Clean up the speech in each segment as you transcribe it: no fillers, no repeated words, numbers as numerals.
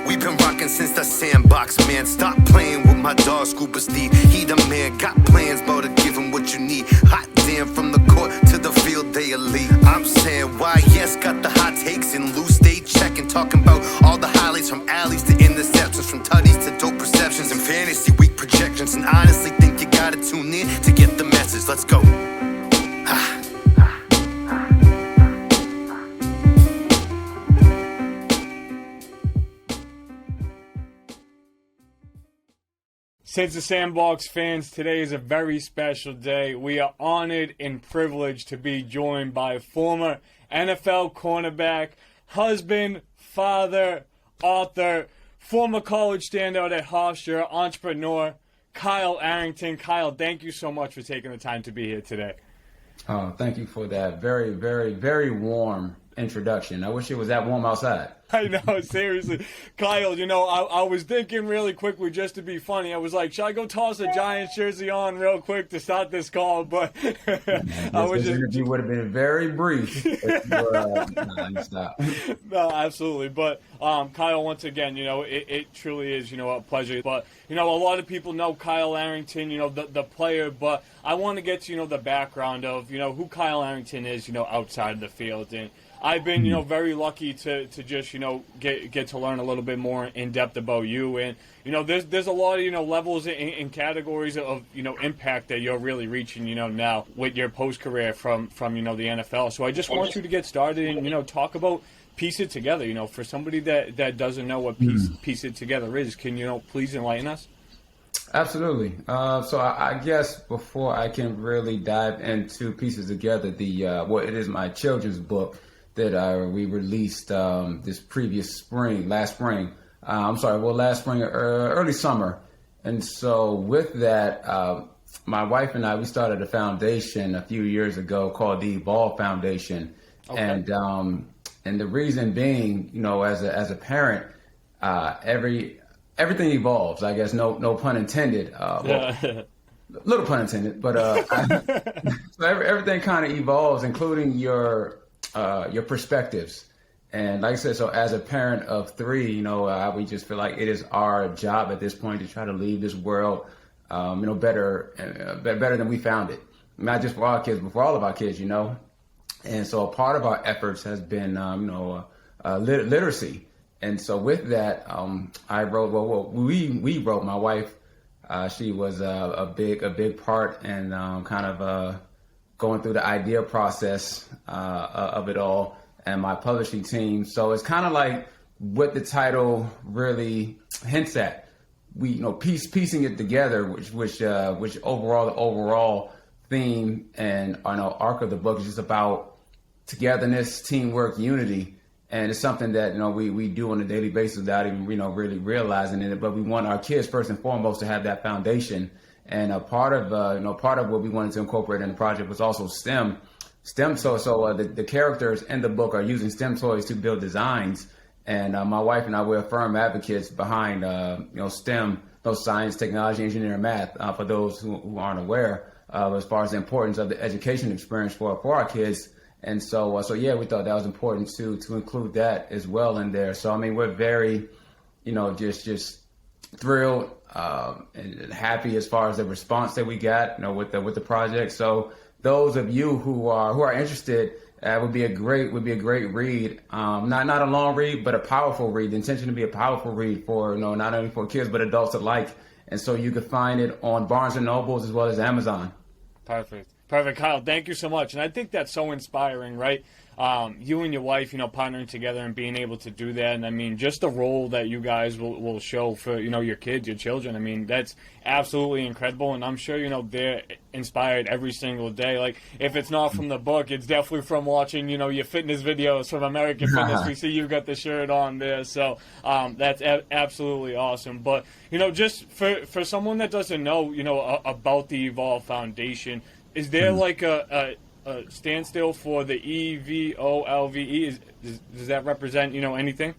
We've been rocking since the Sandbox, man. Stop playing with my dog, Scuba Steve. He the man, got plans, bro, to give him what you need. Hot damn, from the court to the field, they elite. I'm saying why, yes, got the hot takes and loose, stay checking. Talking about all the highlights from alleys to interceptions, from tutties to dope receptions and fantasy week projections. And honestly think you gotta tune in to get the message. Let's go. Since the Sandbox fans, today is a very special day. We are honored and privileged to be joined by former NFL cornerback, husband, father, author, former college standout at Hofstra, entrepreneur, Kyle Arrington. Kyle, thank you so much for taking the time to be here today. Thank you for that very, very, very warm introduction. I wish it was that warm outside. I know, seriously. Kyle, I was thinking really quickly just to be funny. I was like, should I go toss a Giants jersey on real quick to start this call? But this interview would have been very brief. Stop. No, absolutely. But Kyle, once again, it truly is, a pleasure. But, a lot of people know Kyle Arrington, the player. But I want to get to, the background of, who Kyle Arrington is, outside of the field. And I've been, very lucky to just, get to learn a little bit more in depth about you. And, there's a lot of, levels and categories of, impact that you're really reaching, now with your post-career from the NFL. So I just want you to get started and, talk about Piece It Together. For somebody that doesn't know what Piece It Together is, can you, please enlighten us? Absolutely. So I guess before I can really dive into Pieces Together, it is my children's book that we released this previous last spring, early summer. And so with that, my wife and I, we started a foundation a few years ago called the Evolve Foundation. Okay. And the reason being, as a parent, everything evolves, I guess, no pun intended. Little pun intended, but so everything kind of evolves, including your perspectives. And like I said, so as a parent of three, we just feel like it is our job at this point to try to leave this world, better than we found it. Not just for our kids, but for all of our kids, And so a part of our efforts has been, literacy. And so with that, I wrote, we wrote, my wife, she was a big part and kind of going through the idea process of it all, and my publishing team. So it's kind of like what the title really hints at. We, piecing it together, which overall the overall theme and arc of the book is just about togetherness, teamwork, unity. And it's something that, we do on a daily basis without even, really realizing it. But we want our kids first and foremost to have that foundation. And part of what we wanted to incorporate in the project was also STEM. So the characters in the book are using STEM toys to build designs. And my wife and I, we're firm advocates behind, STEM, science, technology, engineering, and math, for those who aren't aware, as far as the importance of the education experience for our kids. And so yeah, we thought that was important to include that as well in there. So, we're very, just thrilled and happy as far as the response that we got, with the project. So those of you who are interested, would be a great read. Not a long read, but a powerful read. The intention to be a powerful read for, not only for kids, but adults alike. And so you can find it on Barnes & Nobles as well as Amazon. Perfect, Kyle. Thank you so much. And I think that's so inspiring, right? You and your wife, partnering together and being able to do that. And just the role that you guys will show for, your kids, your children. That's absolutely incredible. And I'm sure, they're inspired every single day. Like, if it's not from the book, it's definitely from watching, your fitness videos from American Fitness. We see you've got the shirt on there. So that's absolutely awesome. But, just for someone that doesn't know, about the Evolve Foundation, is there like a standstill for the EVOLVE? Does that represent, anything?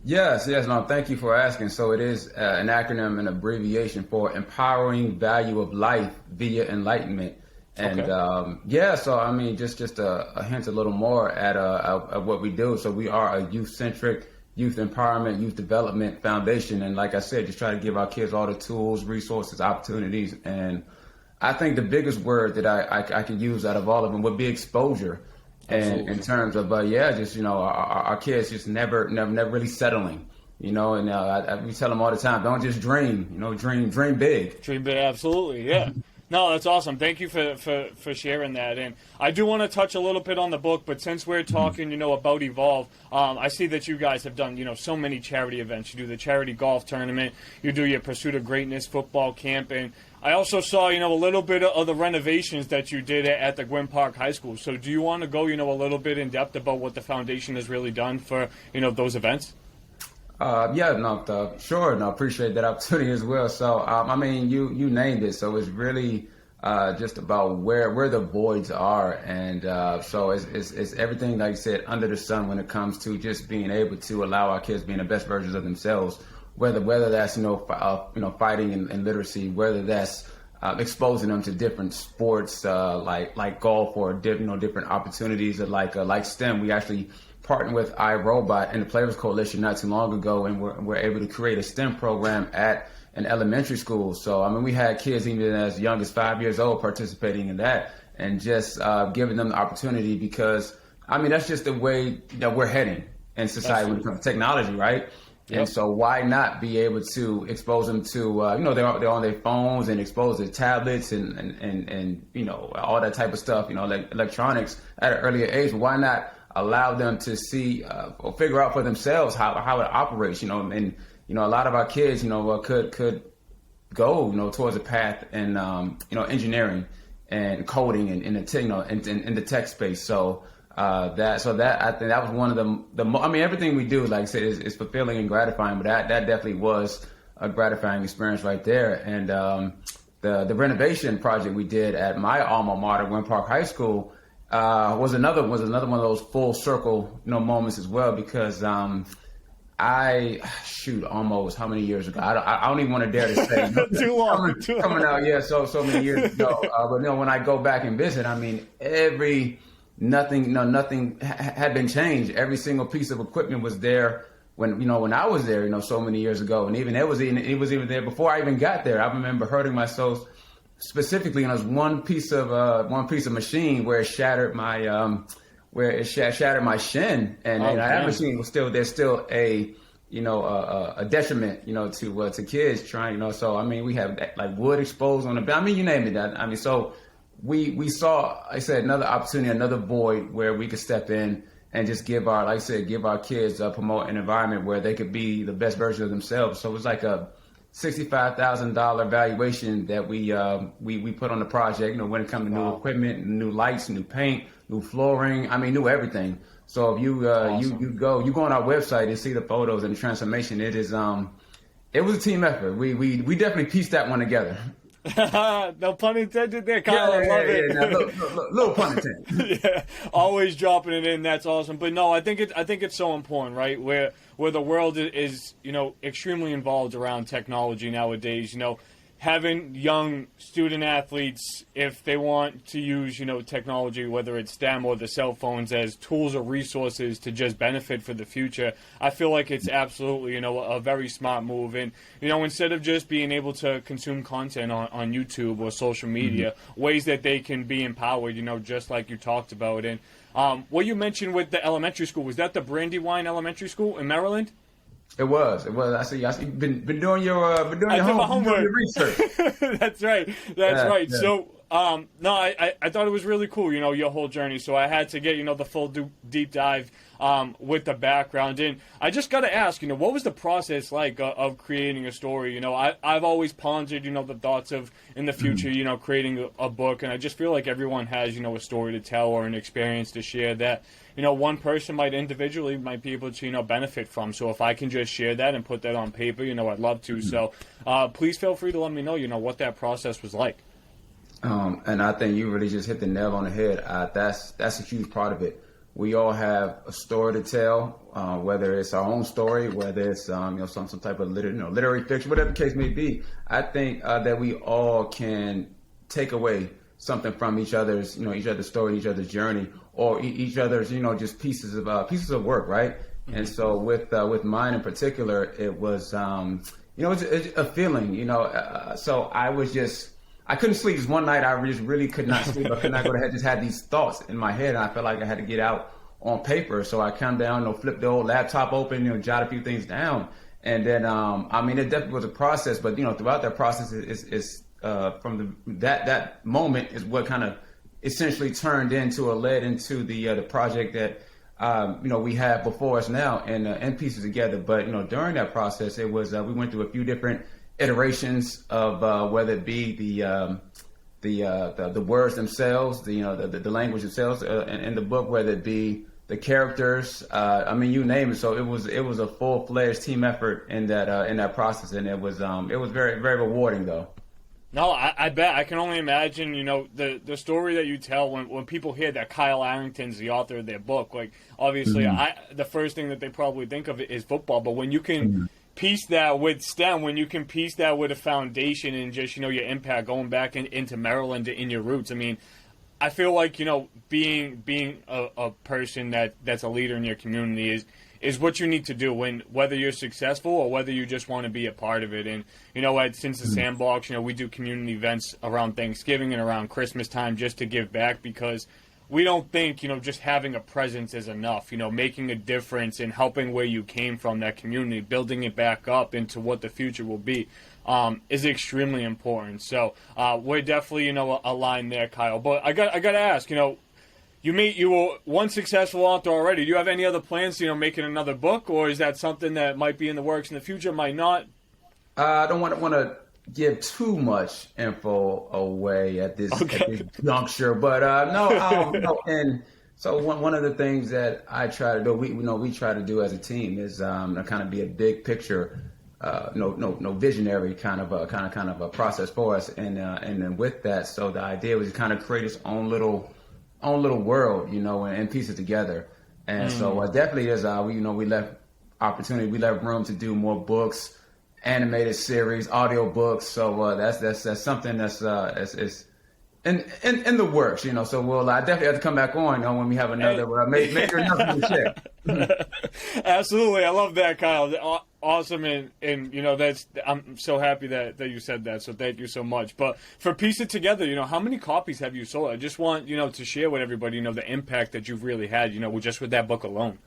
Yes. No, thank you for asking. So it is an acronym and abbreviation for Empowering Value of Life via Enlightenment. And okay. So just a hint a little more at what we do. So we are a youth-centric, youth empowerment, youth development foundation. And like I said, just try to give our kids all the tools, resources, opportunities. And I think the biggest word that I could use out of all of them would be exposure. And in terms of, just, our kids just never really settling, and we tell them all the time, don't just dream, dream big. Dream big, absolutely, yeah. No, that's awesome. Thank you for sharing that. And I do want to touch a little bit on the book, but since we're talking, about Evolve, I see that you guys have done, so many charity events. You do the charity golf tournament, you do your Pursuit of Greatness football camp, and I also saw, a little bit of the renovations that you did at the Gwynn Park High School. So do you want to go, a little bit in depth about what the foundation has really done for, those events? Sure. No, appreciate that opportunity as well. So, you named it. So it's really just about where the voids are. And so it's everything, like you said, under the sun when it comes to just being able to allow our kids being the best versions of themselves. Whether that's fighting and literacy, whether that's exposing them to different sports like golf or different opportunities like STEM. We actually partnered with iRobot and the Players Coalition not too long ago, and we're able to create a STEM program at an elementary school. So we had kids even as young as 5 years old participating in that, and just giving them the opportunity, because that's just the way that we're heading in society when it comes to technology, right? Yep. And so why not be able to expose them to, they're on their phones and expose their tablets and all that type of stuff, like electronics at an earlier age. Why not allow them to see or figure out for themselves how it operates, and a lot of our kids, could go, towards a path in, engineering and coding and in the tech space. So, I think that was one of everything we do, like I said, is fulfilling and gratifying, but that definitely was a gratifying experience right there. And the renovation project we did at my alma mater, Gwynn Park High School, was another one of those full circle moments as well, because almost how many years ago? I don't even want to dare to say. Too long. Coming out, so many years ago. But when I go back and visit, nothing had been changed. Every single piece of equipment was there when I was there, so many years ago. And even it was even there before I even got there. I remember hurting myself specifically, and it was one piece of machine where it shattered my shattered my shin, and that machine was still a detriment to kids trying, so we have like wood exposed on the, you name it. So we saw, I said, another opportunity, another void where we could step in and just give our kids, promote an environment where they could be the best version of themselves. So it was like a $65,000 valuation that we put on the project, when it comes to new equipment, new lights, new paint, new flooring, new everything. So if you go on our website and see the photos and the transformation, it was a team effort. We definitely pieced that one together. No pun intended there, Kyle. I love it. Little pun intended. Yeah, always dropping it in. That's awesome. But no, I think it's so important, right? Where the world is, extremely involved around technology nowadays. Having young student athletes, if they want to use, technology, whether it's STEM or the cell phones, as tools or resources to just benefit for the future, I feel like it's absolutely, a very smart move. And, instead of just being able to consume content on YouTube or social media, ways that they can be empowered, just like you talked about. And what you mentioned with the elementary school, was that the Brandywine Elementary School in Maryland? It was. I see. Been doing your homework, your research. That's right. Yeah. So, I thought it was really cool, your whole journey. So I had to get, the full deep dive with the background. And I just got to ask, what was the process like of creating a story? I've always pondered, the thoughts of in the future, creating a book. And I just feel like everyone has, a story to tell or an experience to share that, one person might be able to, benefit from. So if I can just share that and put that on paper, I'd love to. So please feel free to let me know, what that process was like. And I think you really just hit the nail on the head. That's a huge part of it. We all have a story to tell, whether it's our own story, whether it's some type of literary fiction, whatever the case may be. I think that we all can take away something from each other's story, each other's journey, or each other's just pieces of work, right? And so with mine in particular, it was, it's a feeling, so I couldn't sleep. Just one night, I just really could not sleep. I could not go to bed. Just had these thoughts in my head, and I felt like I had to get out on paper. So I come down, flip the old laptop open, jot a few things down. And then, it definitely was a process, but, throughout that process, it's from that moment is what kind of essentially turned into or led into the project that, we have before us now and pieces together. But, during that process, it was, we went through a few different iterations of whether it be the words themselves, the language themselves in the book, whether it be the characters, you name it. So it was a full-fledged team effort in that process, and it was very, very rewarding though. No, I bet. I can only imagine, the story that you tell when people hear that Kyle Arrington's the author of their book. Like, obviously, the first thing that they probably think of is football. But when you can piece that with STEM, when you can piece that with a foundation and just, your impact going back into Maryland in your roots, I feel like, being a person that's a leader in your community is what you need to do whether you're successful or whether you just want to be a part of it. And, since the Sandbox, we do community events around Thanksgiving and around Christmas time just to give back, because we don't think, just having a presence is enough. Making a difference and helping where you came from, that community, building it back up into what the future will be, is extremely important. So we're definitely, aligned there, Kyle. But I got to ask, you were one successful author already. Do you have any other plans, making another book, or is that something that might be in the works in the future, might not? I don't want to give too much info away at this juncture, but no. And so one of the things that I try to do, we try to do as a team is to kind of be a big picture, no visionary kind of a process for us, and then with that, so the idea was to kind of create its own little world, and piece it together. And so definitely is we left room to do more books, animated series, audio books. So that's something that's is in the works, So we'll I definitely have to come back on when we have another maybe another share. Absolutely, I love that, Kyle. Awesome, and that's I'm so happy that you said that. So thank you so much. But for Piece It Together, how many copies have you sold? I just want to share with everybody the impact that you've really had, just with that book alone.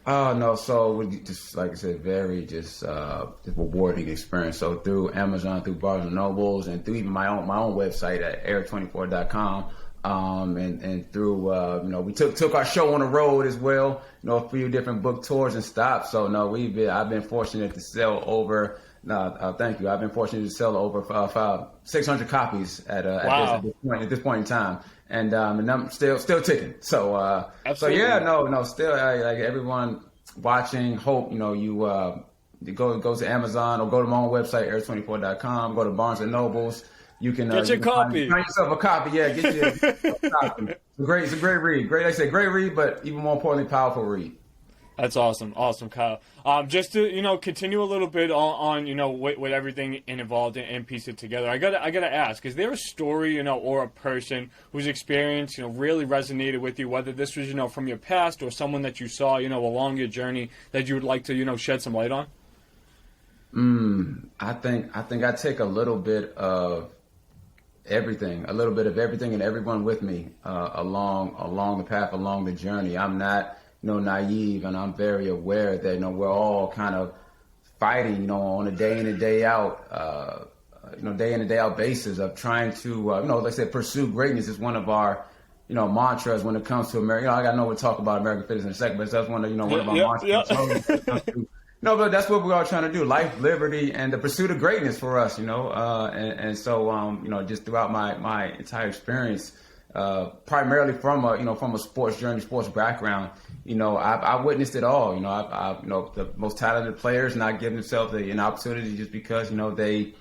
Oh no, so just like I said, very just rewarding experience. So through Amazon, through Barnes and Nobles, and through even my own website at air24.com. And through, we took our show on the road as well, a few different book tours and stops. So no, I've been fortunate to sell over, thank you. I've been fortunate to sell over 600 copies at this point in time. And I'm still ticking. So, still like everyone watching, hope, you go to Amazon or go to my own website, air24.com, go to Barnes and Nobles. You can get your copy. Find yourself a copy. Yeah, get your copy. It's a great read. Great, like I said, great read, but even more importantly, powerful read. That's awesome, Kyle. Just to continue a little bit on with everything involved and piece it together. I gotta ask: is there a story or a person whose experience really resonated with you? Whether this was from your past or someone that you saw along your journey that you would like to shed some light on. I think I take a little bit of everything and everyone with me along the path, along the journey. I'm not naive, and I'm very aware that we're all kind of fighting on a day in and day out basis of trying to like I said, pursue greatness is one of our mantras when it comes to America. I know we'll talk about American fitness in a second, but that's one of one of our mantras. No, but that's what we're all trying to do: life, liberty, and the pursuit of greatness for us. So just throughout my entire experience, primarily from a sports journey, sports background, I witnessed it all. I the most talented players not giving themselves an opportunity just because they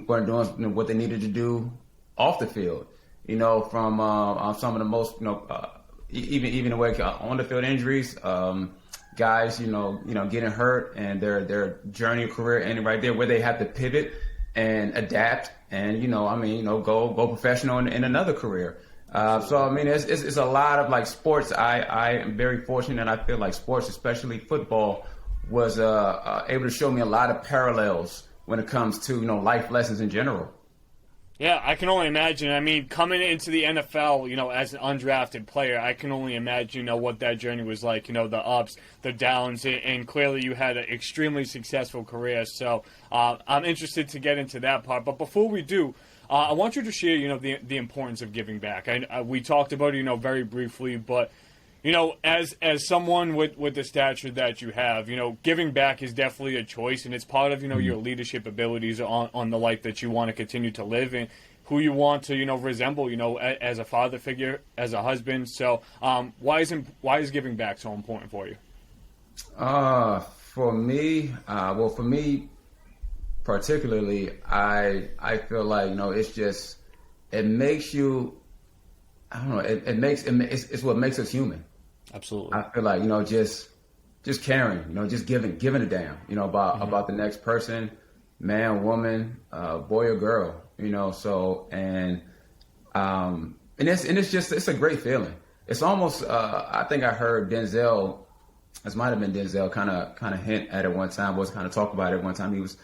weren't doing what they needed to do off the field. From some of the most even the way on the field injuries. Guys, getting hurt and their journey or career ending right there where they have to pivot and adapt and, go professional in another career. So I mean, it's a lot of like sports. I am very fortunate, and I feel like sports, especially football, was able to show me a lot of parallels when it comes to life lessons in general. Yeah, I can only imagine. I mean, coming into the NFL, as an undrafted player, I can only imagine, what that journey was like. The ups, the downs, and clearly you had an extremely successful career. So I'm interested to get into that part. But before we do, I want you to share, the importance of giving back. We talked about it, very briefly, but as someone with the stature that you have, giving back is definitely a choice, and it's part of, your leadership abilities on the life that you want to continue to live and who you want to, resemble, as a father figure, as a husband. So, why is giving back so important for you? For me particularly, I feel like, it makes you, I don't know, it's what makes us human. Absolutely. I feel like, just caring, just giving a damn, about the next person, man, woman, boy or girl, so, and it's a great feeling. It's almost, I think I heard Denzel, this might have been Denzel kind of hint at it one time, was kind of talk about it one time. He was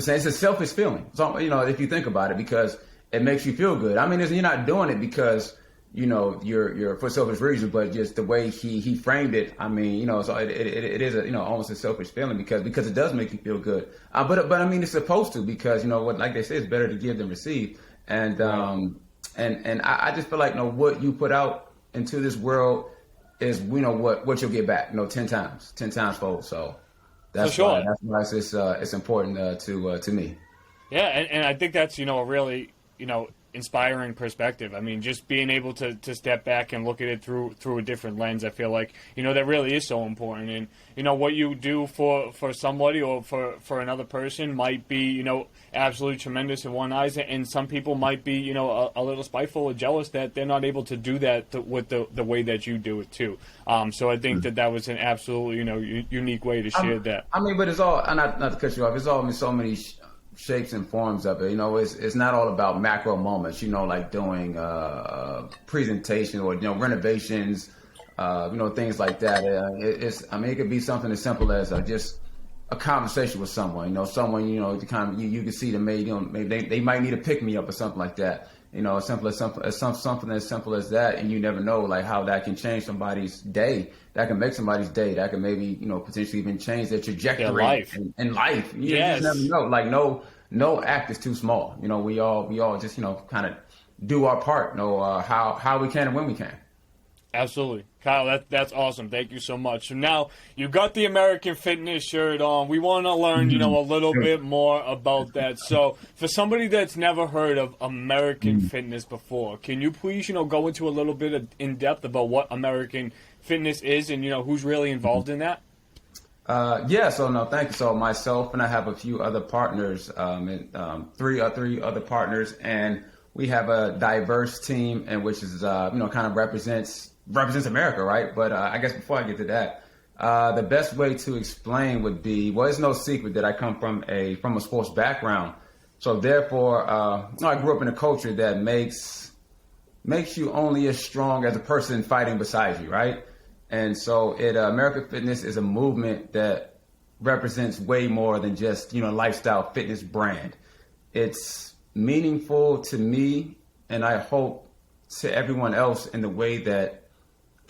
saying it's a selfish feeling. So, if you think about it, because it makes you feel good. I mean, you're not doing it because, you're for selfish reasons, but just the way he framed it. I mean, so it is almost a selfish feeling because it does make you feel good. But I mean, it's supposed to, because what, like they say, it's better to give than receive. And and I just feel like what you put out into this world is what you'll get back 10 times fold. So that's why it's important to me. Yeah, and I think that's a really inspiring perspective. I mean, just being able to step back and look at it through a different lens, I feel like, that really is so important. And, what you do for somebody or for another person might be, absolutely tremendous in one eyes, and some people might be, a little spiteful or jealous that they're not able to do that with the way that you do it too. So I think that was an absolutely, unique way to share that. I mean, but it's all, not to cut you off, it's all so many shapes and forms of it. It's not all about macro moments, like doing presentation or renovations, things like that. It could be something as simple as just a conversation with someone. Someone you can see them maybe they might need a pick me up or something like that. Something as simple as that, and you never know like how that can change somebody's day. That can make somebody's day. That can maybe potentially even change their trajectory in life. You just never know. Like no act is too small. We all just kind of do our part. How we can and when we can. Absolutely. Kyle, that's awesome. Thank you so much. So now you got the American Fitness shirt on. We want to learn, a little bit more about that. So for somebody that's never heard of American Fitness before, can you please, go into a little bit of in depth about what American Fitness is and, who's really involved in that? Thank you. So myself and I have a few other partners, three other partners, and we have a diverse team, and which is, kind of represents America, right? But I guess before I get to that, the best way to explain would be, well, it's no secret that I come from a sports background. So therefore, I grew up in a culture that makes you only as strong as the person fighting beside you, right? And so American Fitness is a movement that represents way more than just, lifestyle fitness brand. It's meaningful to me, and I hope to everyone else in the way that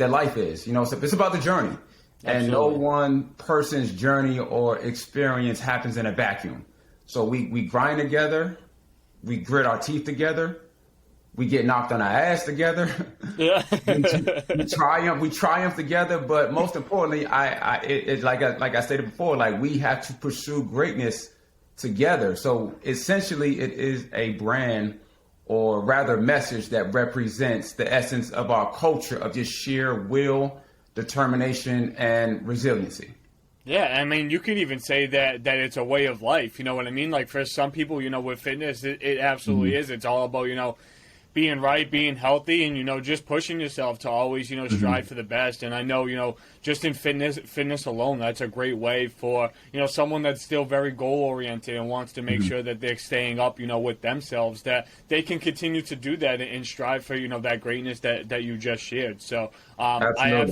life is. So it's about the journey. Absolutely. And no one person's journey or experience happens in a vacuum. So we grind together, we grit our teeth together, we get knocked on our ass together. Yeah. we triumph together, but most importantly, like I stated before, like we have to pursue greatness together. So essentially it is a brand, or rather message, that represents the essence of our culture of just sheer will, determination, and resiliency. Yeah, I mean, you could even say that it's a way of life. You know what I mean? Like for some people, with fitness, it absolutely is. It's all about, being right, being healthy, and, just pushing yourself to always, strive for the best. And I know, just in fitness alone, that's a great way for, someone that's still very goal-oriented and wants to make sure that they're staying up, with themselves, that they can continue to do that and strive for, that greatness that you just shared. So I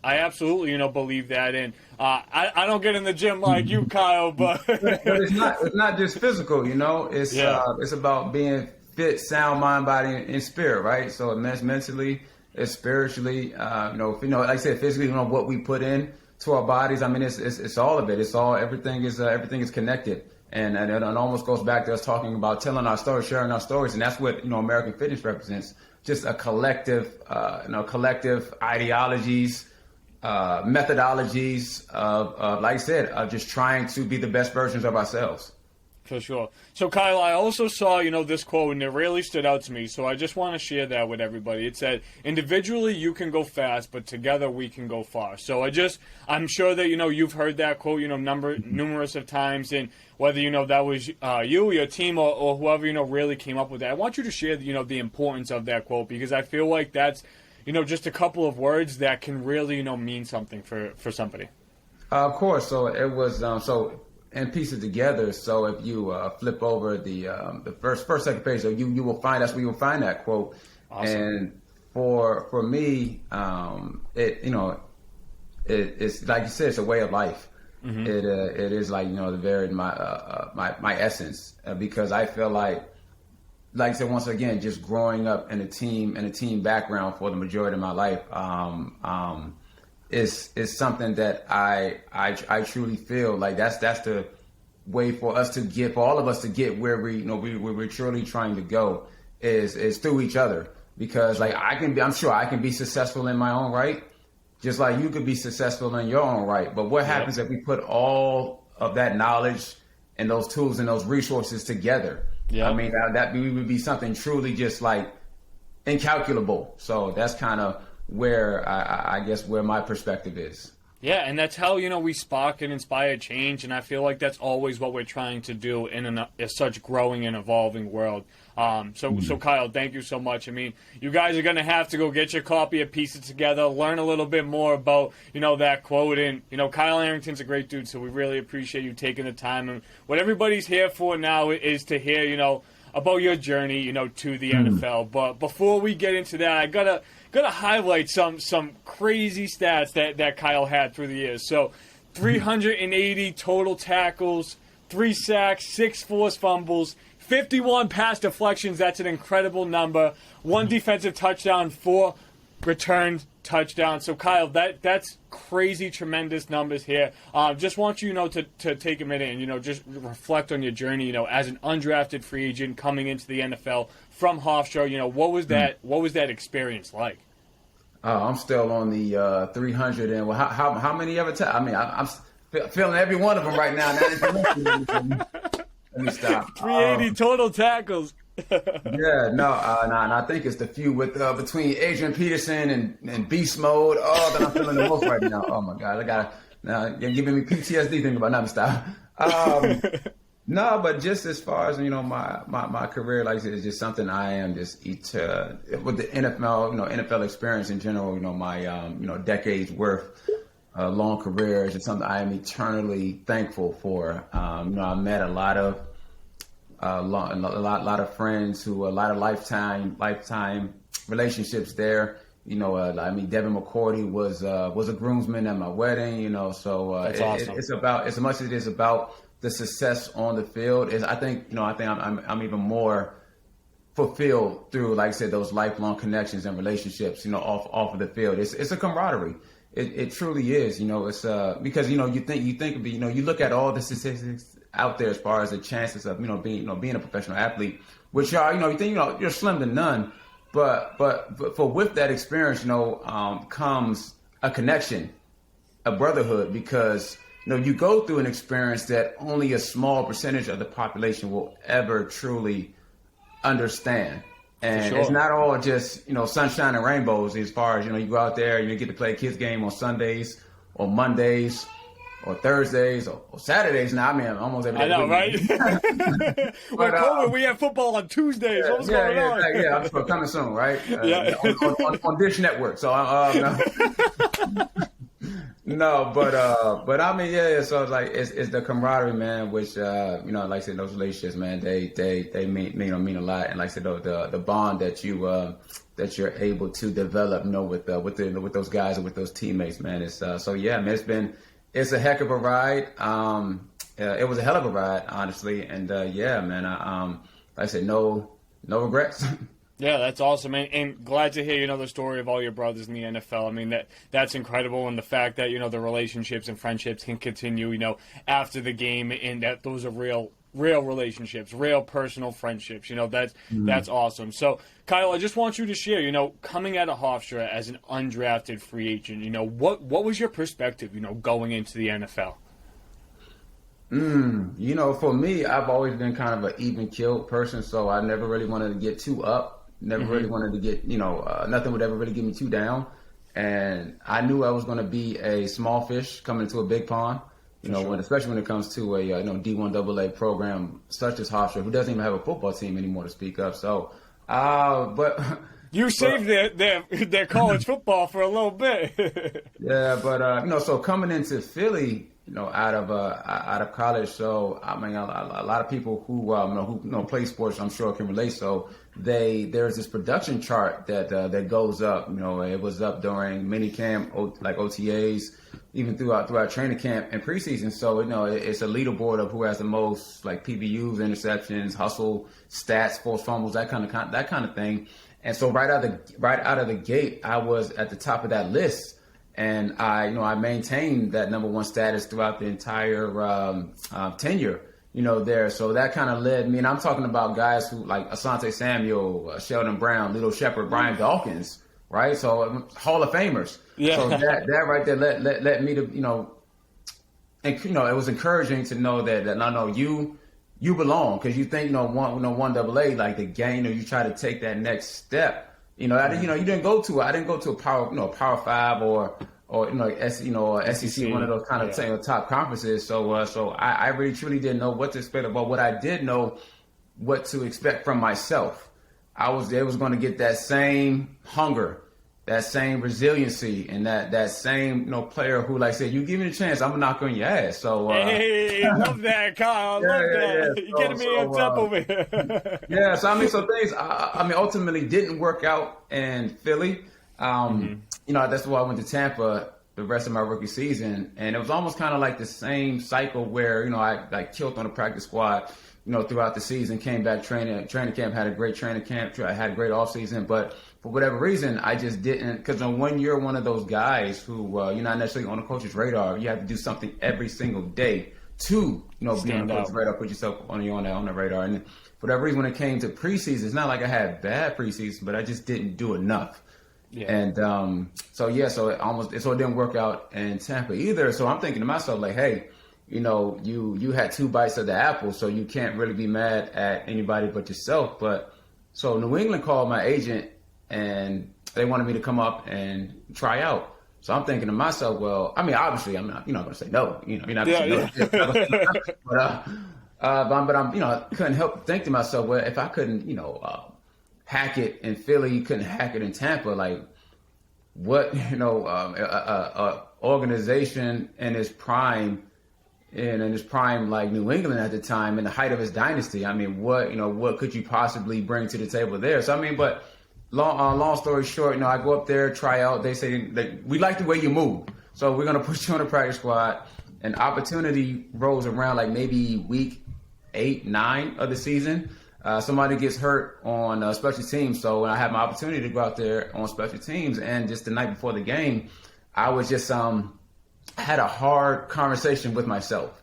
absolutely, believe that. And I don't get in the gym like you, Kyle, but it's not just physical, it's about being fit, sound mind, body, and spirit, right? So it's mentally, it's spiritually, like I said, physically, what we put in to our bodies. I mean, it's all of it. It's all, everything is connected. And it almost goes back to us talking about telling our stories, sharing our stories. And that's what, American fitness represents. Just a collective, collective ideologies, methodologies of, like I said, of just trying to be the best versions of ourselves. For sure. So, Kyle, I also saw, this quote, and it really stood out to me. So I just want to share that with everybody. It said, individually you can go fast, but together we can go far. So I'm sure that, you've heard that quote, numerous of times. And whether, that was you, your team, or whoever, really came up with that. I want you to share, the importance of that quote, because I feel like that's, just a couple of words that can really, mean something for somebody. Of course. So it was, and piece it together. So if you flip over the first second page, so you will find, that's where you'll find that quote. Awesome. And for me, it's like you said, it's a way of life. Mm-hmm. It is like, the very my essence, because I feel like I said, once again, just growing up in a team background for the majority of my life, is something that I truly feel like that's the way for us to get, for all of us to get where we're truly trying to go is through each other. Because like I'm sure I can be successful in my own right, just like you could be successful in your own right. But what happens if we put all of that knowledge and those tools and those resources together? Yeah. I mean, that would be something truly just like incalculable. So that's kind of where I guess where my perspective is. Yeah, and that's how, we spark and inspire change, and I feel like that's always what we're trying to do in such growing and evolving world. So Kyle, thank you so much. I mean, you guys are going to have to go get your copy and piece it together, learn a little bit more about, that quote. And, Kyle Arrington's a great dude, so we really appreciate you taking the time. And what everybody's here for now is to hear, about your journey, to the NFL. But before we get into that, I gotta highlight some crazy stats that Kyle had through the years. So 380 total tackles, 3 sacks, 6 forced fumbles, 51 pass deflections. That's an incredible number. 1 defensive touchdown, 4 returned touchdowns. So Kyle, that's crazy, tremendous numbers here. Just want you, to take a minute and, just reflect on your journey, as an undrafted free agent coming into the NFL from Hofstra. What was that experience like? I'm still on the 300 and how many ever I mean, I'm feeling every one of them right now. Let me stop. 380 total tackles. Yeah, no, and I think it's the few with between Adrian Peterson and beast mode. Oh, that I'm feeling the most right now. Oh my God, you're giving me PTSD thinking about not stop. No, but just as far as my career, like I said, it's just something I am just with the NFL, NFL experience in general. My decades worth long career is just something I am eternally thankful for. I met a lot of friends who a lot of lifetime relationships there. Devin McCourty was a groomsman at my wedding. So that's awesome. It's about, as much as it is about the success on the field, I think I'm even more fulfilled through, like I said, those lifelong connections and relationships. Off of the field, it's a camaraderie. It truly is. It's because you think of you look at all the statistics out there as far as the chances of being a professional athlete, which are you think you're slim to none, but with that experience comes a connection, a brotherhood, because you go through an experience that only a small percentage of the population will ever truly understand. And It's not all just, sunshine and rainbows as far as, you go out there, you get to play a kids game on Sundays or Mondays or Thursdays or Saturdays now. I mean, almost every day. I know, right? When COVID, we have football on Tuesdays. What's going on? Yeah, I'm just coming soon, right? Yeah. On Dish Network. So no, but I mean, yeah. So like, it's the camaraderie, man. Which like I said, those relationships, man, they mean a lot. And like I said, the bond that you're able to develop, with those guys and with those teammates, man. It's so yeah, man. It's a heck of a ride. It was a hell of a ride, honestly. And yeah, man. Like I said, no regrets. Yeah, that's awesome, and glad to hear, the story of all your brothers in the NFL. I mean, that's incredible, and the fact that, the relationships and friendships can continue, after the game, and that those are real relationships, real personal friendships. That's awesome. So, Kyle, I just want you to share, coming out of Hofstra as an undrafted free agent, what was your perspective, going into the NFL? For me, I've always been kind of an even-keeled person, so I never really wanted to get too up. Never really wanted to get, nothing would ever really get me too down. And I knew I was going to be a small fish coming into a big pond, especially when it comes to a D1 AA program such as Hofstra, who doesn't even have a football team anymore to speak of. So, but you saved their college football for a little bit. Yeah, but so coming into Philly, out of college. So I mean, a lot of people who play sports, I'm sure, can relate. So there's this production chart that goes up. It was up during mini camp, like OTAs, even throughout training camp and preseason. So it's a leaderboard of who has the most like PBUs, interceptions, hustle, stats, forced fumbles, that kind of thing. And so right out of the gate, I was at the top of that list. And I maintained that number one status throughout the entire tenure, there. So that kind of led me, and I'm talking about guys who like Asante Samuel, Sheldon Brown, Little Shepard, Brian Dawkins, right? So Hall of Famers. Yeah. So that right there led me to, and it was encouraging to know that no, you belong, because you think one AA, like the game, you try to take that next step. You didn't go to I didn't go to a Power 5 or SEC, one of those kind of top conferences. So I really truly didn't know what to expect, but what I did know what to expect from myself. I was going to get that same hunger, that same resiliency, and that same player who, like I said, you give me the chance, I'm gonna knock on your ass. So hey, love that, Kyle. Love that. Yeah. You're getting me amped up over here. Yeah, so I mean, so things ultimately didn't work out in Philly. That's why I went to Tampa the rest of my rookie season, and it was almost kind of like the same cycle where I like killed on the practice squad. Throughout the season, came back training camp, had a great training camp, I had a great off season, but for whatever reason, I just didn't, because when you're one of those guys who you're not necessarily on a coach's radar, you have to do something every single day to be on the coach's radar, put yourself on the radar. And for that reason, when it came to preseason, it's not like I had bad preseason, but I just didn't do enough. Yeah. And so it didn't work out in Tampa either. So I'm thinking to myself, like, hey, you had two bites of the apple, so you can't really be mad at anybody but yourself. But so New England called my agent, and they wanted me to come up and try out. So I'm thinking to myself, well, I mean, obviously, I'm not, going to say no. You're not going to say no. But I couldn't help but think to myself, well, if I couldn't, hack it in Philly, you couldn't hack it in Tampa. Like, what, organization in its prime. And in his prime, like New England at the time, in the height of his dynasty, I mean, what could you possibly bring to the table there? So, I mean, but long story short, I go up there, try out. They say, we like the way you move, so we're going to put you on the practice squad. An opportunity rolls around like maybe week 8, 9 of the season. Somebody gets hurt on special teams. So when I had my opportunity to go out there on special teams, and just the night before the game, I was just had a hard conversation with myself.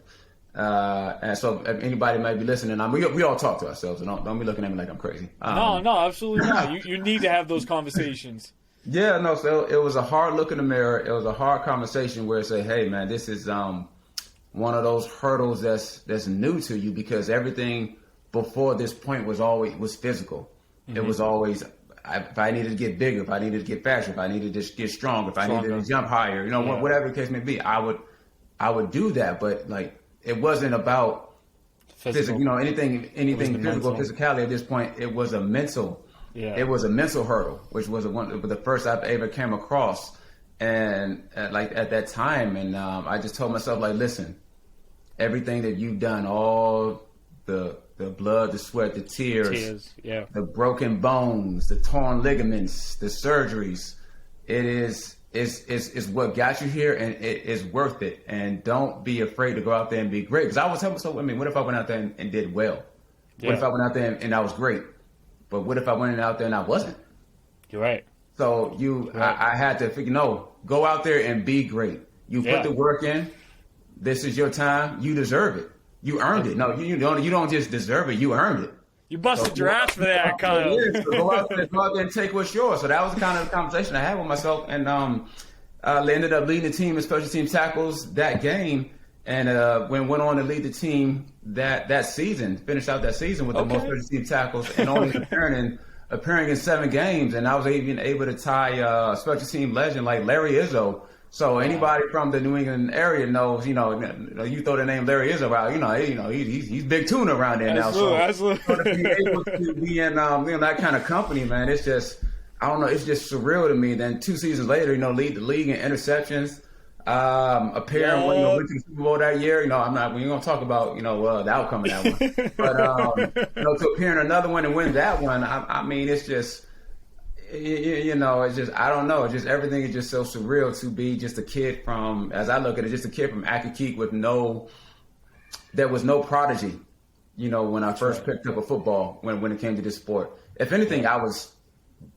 And so if anybody might be listening, we all talk to ourselves, and don't be looking at me like I'm crazy. No, absolutely not. You need to have those conversations. Yeah, no, so it was a hard look in the mirror. It was a hard conversation where it said, hey, man, this is one of those hurdles that's new to you, because everything before this point was physical. Mm-hmm. It was always, if I needed to get bigger, if I needed to get faster, if I needed to get stronger, if I needed to jump higher, whatever the case may be, I would I would do that. But like, it wasn't about physical, anything physical, physicality at this point. It was a mental. Yeah. It was a mental hurdle, which was the first I've ever came across, and at that time, and I just told myself, like, listen, everything that you've done, all the blood, the sweat, the tears, the broken bones, the torn ligaments, the surgeries, it is what got you here, and it is worth it. And don't be afraid to go out there and be great. Because I was telling myself, what if I went out there and did well? Yeah. What if I went out there and I was great? But what if I went out there and I wasn't? You're right. So I had to figure, no, go out there and be great. You put the work in. This is your time. You deserve it. You earned it. No, you don't just deserve it. You earned it. You busted your ass for that, Kyle. So go out there and take what's yours. So that was the kind of conversation I had with myself, and ended up leading the team in special team tackles that game, and went on to lead the team that season. Finished out that season with the most special team tackles, and only appearing in 7 games. And I was even able to tie special team legend like Larry Izzo. So anybody from the New England area knows, you throw the name Larry Izzo out, he's big tuna around there now. So to be able to be in that kind of company, man, it's just, I don't know, it's just surreal to me. Then 2 seasons later, lead the league in interceptions, appearing when went to the Super Bowl that year. We ain't gonna talk about the outcome of that one, but to appear in another one and win that one, I mean, it's just. It's just, I don't know. It's just, everything is just so surreal to be just a kid from, as I look at it, just a kid from Accokeek there was no prodigy, when I first picked up a football when it came to this sport. If anything, I was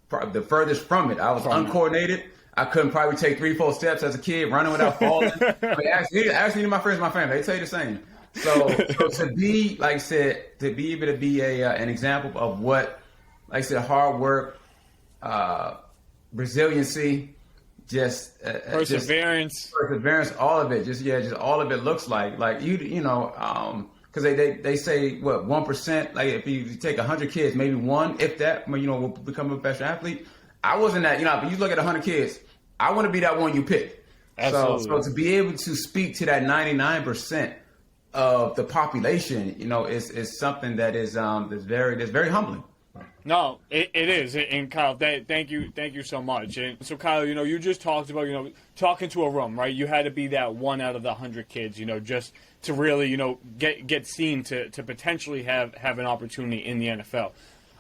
the furthest from it. I was uncoordinated. I couldn't probably take 3-4 steps as a kid, running without falling. Ask any of my friends, my family, they tell you the same. So to be, like I said, to be able to be an example of what, like I said, hard work, resiliency, perseverance, all of it, just all of it looks like because they say what 1%, like if you take 100 kids, maybe one, if that, will become a professional athlete. I wasn't that, but you look at 100 kids, I want to be that one you pick. So to be able to speak to that 99% of the population, is something that is that's very humbling. No, it is. And Kyle, thank you so much. And so Kyle, you just talked about, talking to a room, right? You had to be that one out of the 100 kids, just to really, get seen to potentially have an opportunity in the NFL.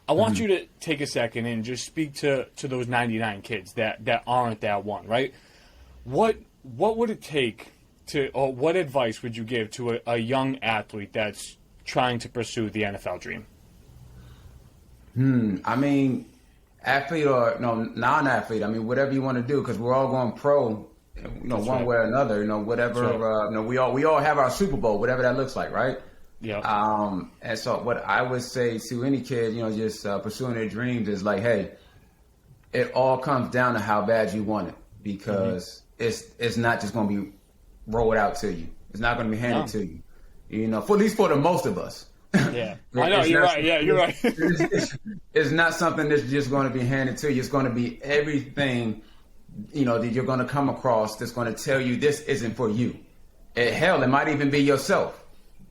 I want you to take a second and just speak to those 99 kids that aren't that one, right? What would it take or what advice would you give to a young athlete that's trying to pursue the NFL dream? I mean, athlete or non-athlete. I mean, whatever you want to do, because we're all going pro, one way or another. Whatever. We all have our Super Bowl, whatever that looks like, right? Yeah. And so, what I would say to any kid, just pursuing their dreams is like, hey, it all comes down to how bad you want it, because it's not just going to be rolled out to you. It's not going to be handed to you. For at least for the most of us. Yeah, I know, you're right. Yeah, you're right. It's not something that's just going to be handed to you. It's going to be everything, that you're going to come across that's going to tell you this isn't for you. Hell, it might even be yourself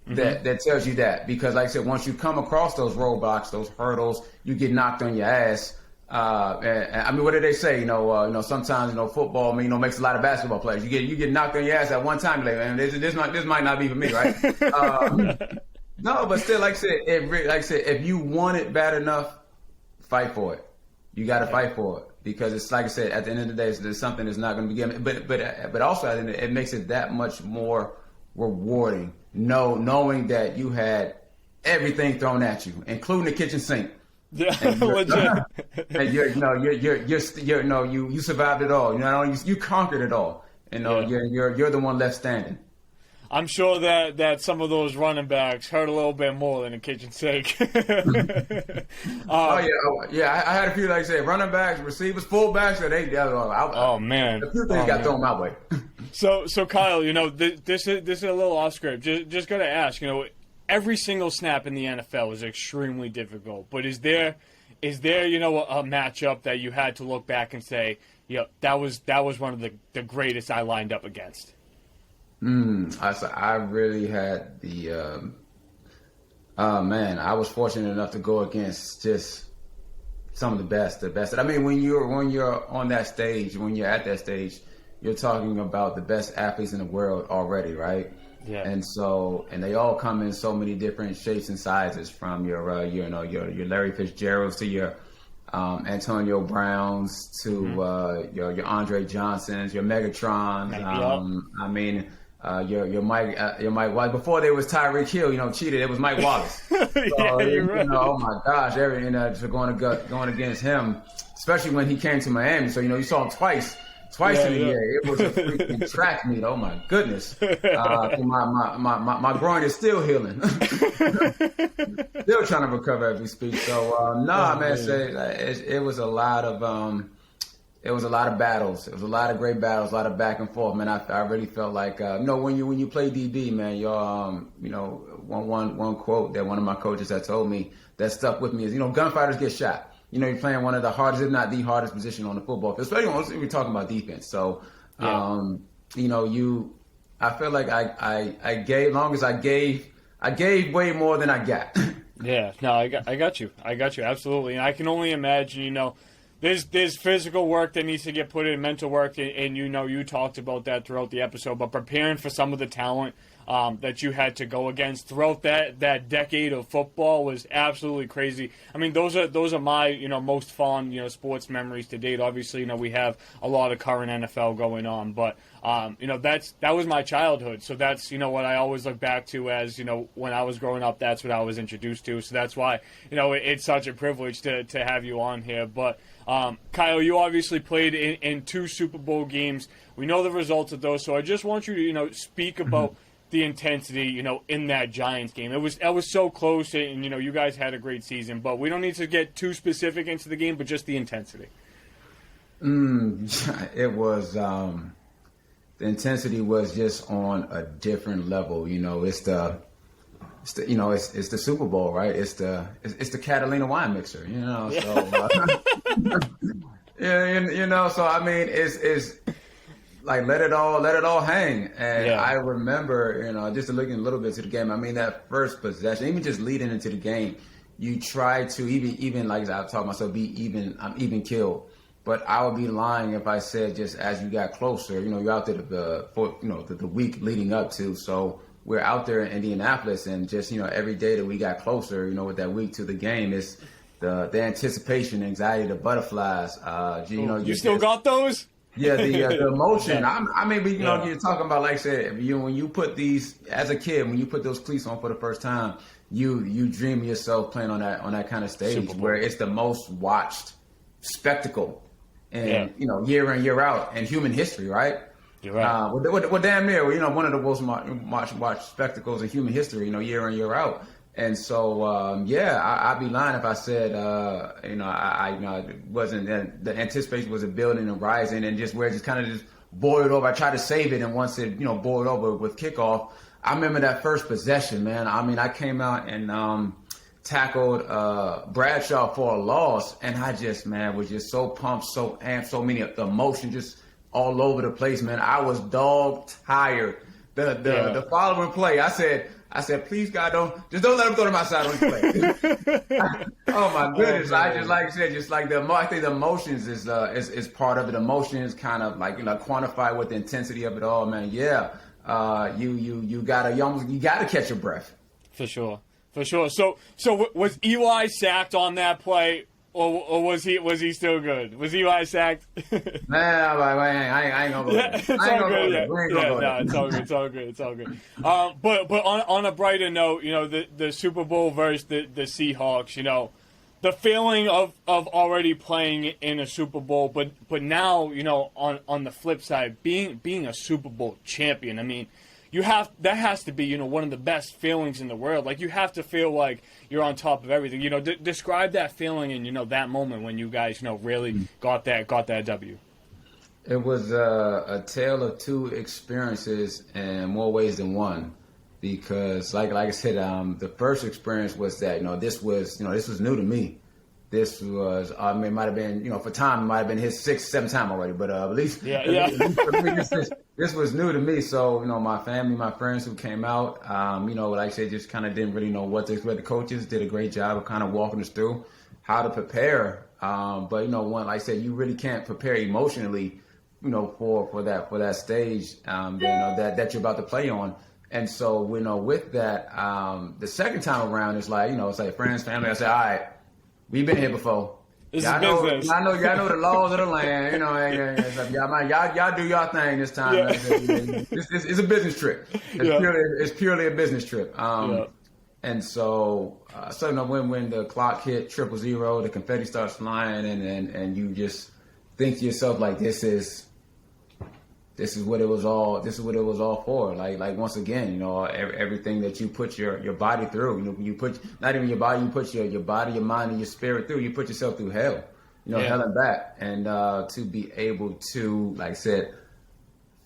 that tells you that. Because like I said, once you come across those roadblocks, those hurdles, you get knocked on your ass. And I mean, what do they say? Sometimes, football, makes a lot of basketball players. You get knocked on your ass at one time. You're like, man, this might not be for me, right? No, but still, like I said, if you want it bad enough, fight for it. You got to fight for it, because it's like I said, at the end of the day, there's something that's not going to be given. But also, it makes it that much more rewarding, knowing that you had everything thrown at you, including the kitchen sink. Yeah, legit. And you survived it all. You conquered it all. You're the one left standing. I'm sure that some of those running backs hurt a little bit more than a kitchen sink. I had a few, like I said, running backs, receivers, fullbacks. Man, a few things got thrown my way. So Kyle, this is a little off script. Just gonna ask, every single snap in the NFL is extremely difficult. But is there a matchup that you had to look back and say, that was one of the greatest I lined up against? I really had man, I was fortunate enough to go against just some of the best. I mean, when you're on that stage, when you're at that stage, you're talking about the best athletes in the world already, right? Yeah. And they all come in so many different shapes and sizes, from your Larry Fitzgeralds to your Antonio Browns to your Andre Johnsons, your Megatrons. I mean, your Mike Wallace. Before there was Tyreek Hill, cheated. It was Mike Wallace. So, you're right. Oh my gosh, so going against him, especially when he came to Miami. So you saw him twice in a year. It was a freaking track meet. Oh my goodness. My groin is still healing. Still trying to recover as we speak. So it was a lot of battles. It was a lot of great battles, a lot of back and forth. Man, I really felt like when you play DB, man, one quote that one of my coaches had told me that stuck with me is, gunfighters get shot. You're playing one of the hardest, if not the hardest position on the football field, especially when we're talking about defense. So, I feel like I gave, long as I gave way more than I got. Yeah, no, I got you, absolutely. And I can only imagine, there's physical work that needs to get put in, mental work, and you talked about that throughout the episode, but preparing for some of the talent that you had to go against throughout that decade of football was absolutely crazy. I mean, those are my most fond sports memories to date. Obviously, we have a lot of current NFL going on, but that was my childhood. So that's what I always look back to as when I was growing up. That's what I was introduced to. So that's why it's such a privilege to have you on here. But Kyle, you obviously played in 2 Super Bowl games. We know the results of those. So I just want you to speak about the intensity, in that Giants game. It was so close, and you guys had a great season. But we don't need to get too specific into the game, but just the intensity. It was the intensity was just on a different level. It's the Super Bowl, right? It's the Catalina wine mixer. So So I mean, it's like let it all hang. And I remember, just looking a little bit to the game. I mean, that first possession, even just leading into the game, you try to even like I taught myself, I'm even killed. But I would be lying if I said just as you got closer, you're out there the week leading up to. So we're out there in Indianapolis, and just every day that we got closer, with that week to the game, is the anticipation, anxiety, the butterflies. You still got those? Yeah, the emotion. You're talking about, like I said, when you put these as a kid, when you put those cleats on for the first time, you dream of yourself playing on that kind of stage where it's the most watched spectacle, and year in year out in human history, right? You're right. Well, damn near, one of the most watched spectacles in human history, year in year out. And so, I'd be lying if I said, I wasn't, the anticipation wasn't building and rising, and just where it just kind of just boiled over. I tried to save it, and once it, boiled over with kickoff, I remember that first possession, man. I mean, I came out and tackled Bradshaw for a loss, and I just, man, was just so pumped, so amped, so many emotions just all over the place, man. I was dog tired. The following play, I said, please, God, don't let him throw to my side on the play. Oh my goodness! I just, like I said, I think the emotions is part of it. Emotions kind of like quantify what the intensity of it all, man. Yeah, you gotta catch your breath. For sure. So was Eli sacked on that play? Or was he still good? Was Eli sacked? Nah, I ain't gonna go there. It's all good. But on a brighter note, the Super Bowl versus the Seahawks, the feeling of already playing in a Super Bowl, but now, on the flip side, being a Super Bowl champion, I mean, that has to be, one of the best feelings in the world. Like, you have to feel like you're on top of everything. Describe that feeling and, that moment when you guys, really got that W. It was a tale of two experiences in more ways than one, because like I said, the first experience was that, this was new to me. this was, it might have been, for time, it might have been his 6th, 7th time already, but at least, at least for me, this was new to me. So, my family, my friends who came out, like I said, just kind of didn't really know what to expect. The coaches did a great job of kind of walking us through how to prepare. But, like I said, you really can't prepare emotionally, for that stage, that you're about to play on. And so, with that, the second time around, it's like friends, family. I say, all right, we've been here before. Y'all know the laws of the land. Y'all do y'all thing this time. Yeah. It's a business trip. It's purely a business trip. And so, when the clock hit 000, the confetti starts flying, and you just think to yourself like, this is what it was all for. Like once again, everything that you put your body through, you put not even your body, you put your body, your mind, and your spirit through. You put yourself through hell, hell and back. And to be able to, like I said,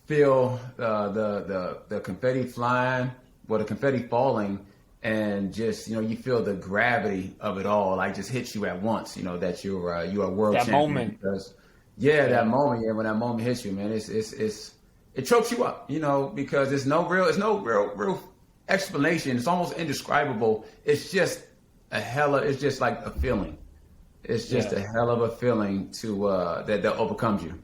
feel the confetti flying, the confetti falling, and just you feel the gravity of it all, like just hits you at once. That you are world champion. Moment. Because, that moment, when that moment hits you, man, it chokes you up, because there's no real explanation. It's almost indescribable. It's just it's just like a feeling. It's just a hell of a feeling to that overcomes you.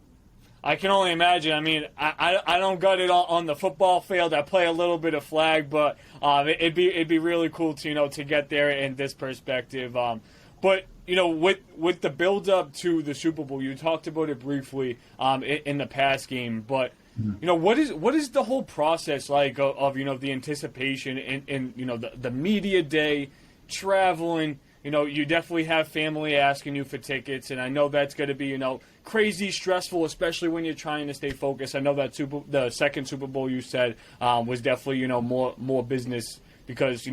I can only imagine. I mean, I don't got it on the football field. I play a little bit of flag, but it'd be really cool to get there in this perspective. But with the build up to the Super Bowl, you talked about it briefly in the past game, but what is the whole process like of the anticipation and the media day, traveling? You definitely have family asking you for tickets, and I know that's going to be crazy stressful, especially when you're trying to stay focused. I know that the second Super Bowl you said was definitely more business because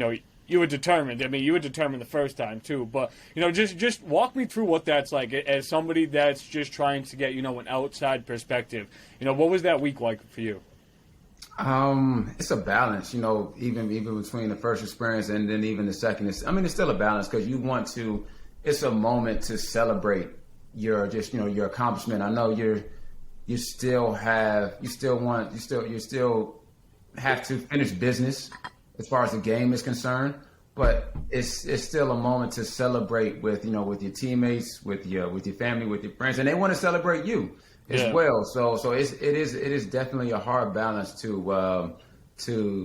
you were determined. I mean, you were determined the first time too. But just walk me through what that's like as somebody that's just trying to get an outside perspective. What was that week like for you? It's a balance. Even between the first experience and then even the second. It's still a balance because you want to. It's a moment to celebrate your accomplishment. I know you still have to finish business as far as the game is concerned, but it's still a moment to celebrate with your teammates, with your family, with your friends, and they want to celebrate you as well. So it is definitely a hard balance to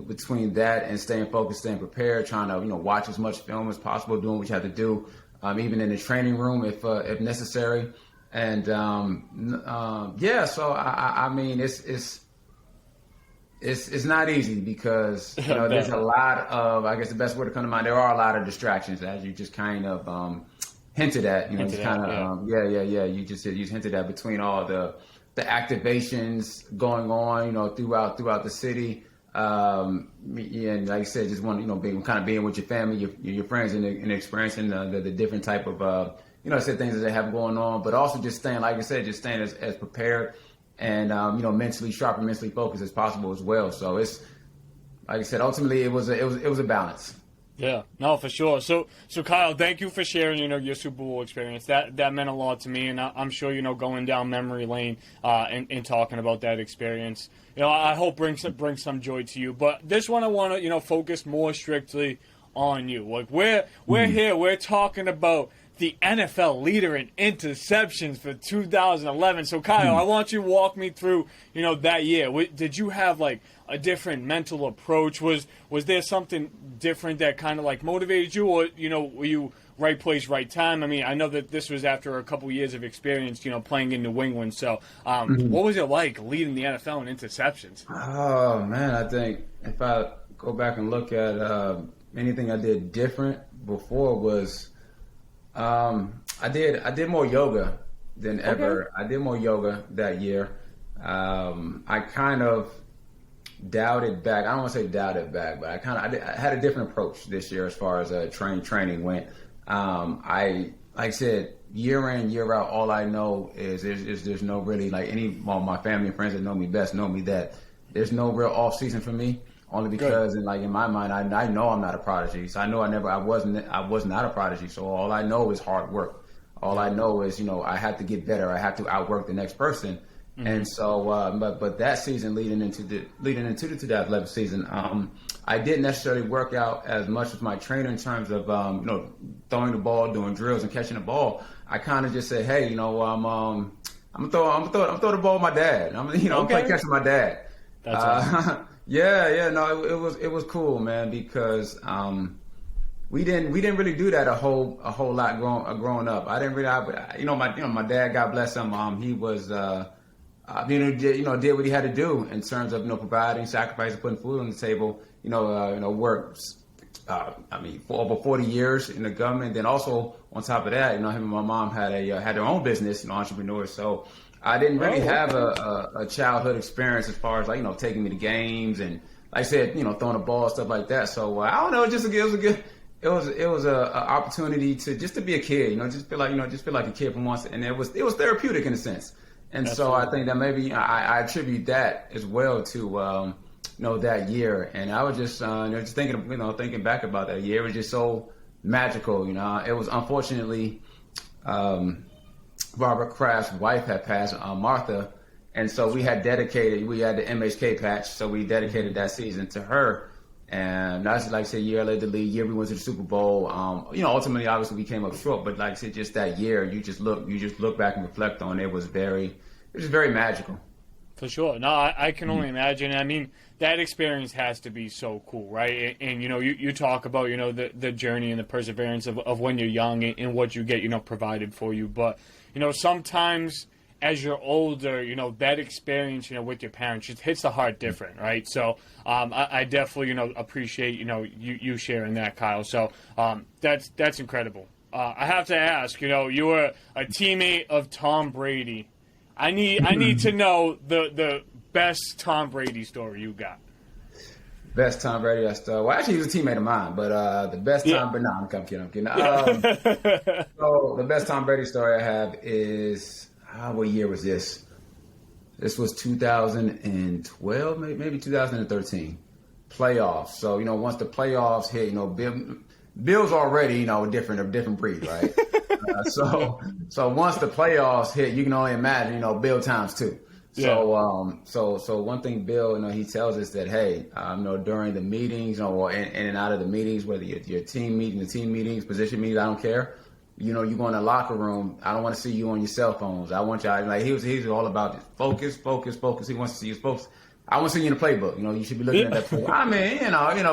between that and staying focused, staying prepared, trying to watch as much film as possible, doing what you have to do, even in the training room if necessary, and So I mean it's not easy because there's a lot of, I guess the best word to come to mind, there are a lot of distractions as you just kind of hinted at, you just hinted at between all the activations going on, throughout the city, and like I said, just want being with your family, your friends, and experiencing the different type of things that they have going on, but also just staying, like I said, just staying as prepared and mentally sharp and mentally focused as possible as well. So it's, like I said, ultimately it was a balance. Yeah, no, for sure. So Kyle, thank you for sharing, your Super Bowl experience. That meant a lot to me, and I'm sure, going down memory lane and talking about that experience, I hope brings some joy to you. But this one I want to, focus more strictly on you. Like we're here, we're talking about the NFL leader in interceptions for 2011. So Kyle, I want you to walk me through, that year. Did you have like a different mental approach? Was there something different that kind of like motivated you, or were you right place, right time? I mean, I know that this was after a couple years of experience, playing in New England. So, what was it like leading the NFL in interceptions? Oh man, I think if I go back and look at anything I did different before was. I did more yoga than ever. I did more yoga that year. I kind of doubted back. I don't want to say doubted back, but I had a different approach this year as far as training went. Like I said, year in, year out, all I know is there's no really like my family and friends that know me best know me that there's no real off season for me. Only because, in my mind, I know I'm not a prodigy. So I know I was not a prodigy. So all I know is hard work. All I know is, I have to get better. I have to outwork the next person. And so, but that season leading into the 2011 season, I didn't necessarily work out as much with my trainer in terms of, throwing the ball, doing drills, and catching the ball. I kind of just said, hey, I'm gonna throw the ball with my dad. I'm play catch with my dad. That's awesome. It was cool, man, because we didn't really do that a whole lot growing up. I didn't really, my dad, God bless him, he was. Did what he had to do in terms of providing, sacrificing, putting food on the table. Worked. For over 40 years in the government. Then also on top of that, him and my mom had their own business, entrepreneurs. So I didn't really have a childhood experience as far as taking me to games and like I said, throwing the ball, stuff like that. So I don't know, it was a opportunity to be a kid, just feel like a kid for once, and it was therapeutic in a sense. And Absolutely. So I think that maybe I attribute that as well to that year. And I was just just thinking back about that year. It was just so magical. It was unfortunately Robert Kraft's wife had passed, Martha, and so we had the MHK patch, so we dedicated that season to her. And that's like I said, year led the league. Year we went to the Super Bowl. Ultimately, obviously, we came up short. But like I said, just that year, you just look back and reflect on it. It was very magical. For sure. No, I can only imagine. I mean, that experience has to be so cool, right? And you talk about the journey and the perseverance of when you're young and what you get provided for you. But sometimes as you're older, that experience, with your parents just hits the heart different, right? So I definitely, appreciate, you sharing that, Kyle. So that's incredible. I have to ask, you were a teammate of Tom Brady. I need to know the best Tom Brady story you got. Best Tom Brady story. Well, actually, he was a teammate of mine, but the best Tom. But no, I'm kidding. So the best Tom Brady story I have is. What year was this? This was 2012, maybe 2013. Playoffs. So, once the playoffs hit, Bill's already, a different breed, right? So once the playoffs hit, you can only imagine, Bill times two. So, so one thing Bill, he tells us that, hey, during the meetings, or in and out of the meetings, whether your team meeting, the team meetings, position meetings, I don't care. You go in the locker room. I don't want to see you on your cell phones. I want y'all he's all about it. Focus. He wants to see you focus. I want to see you in the playbook. You should be looking at that playbook. I mean,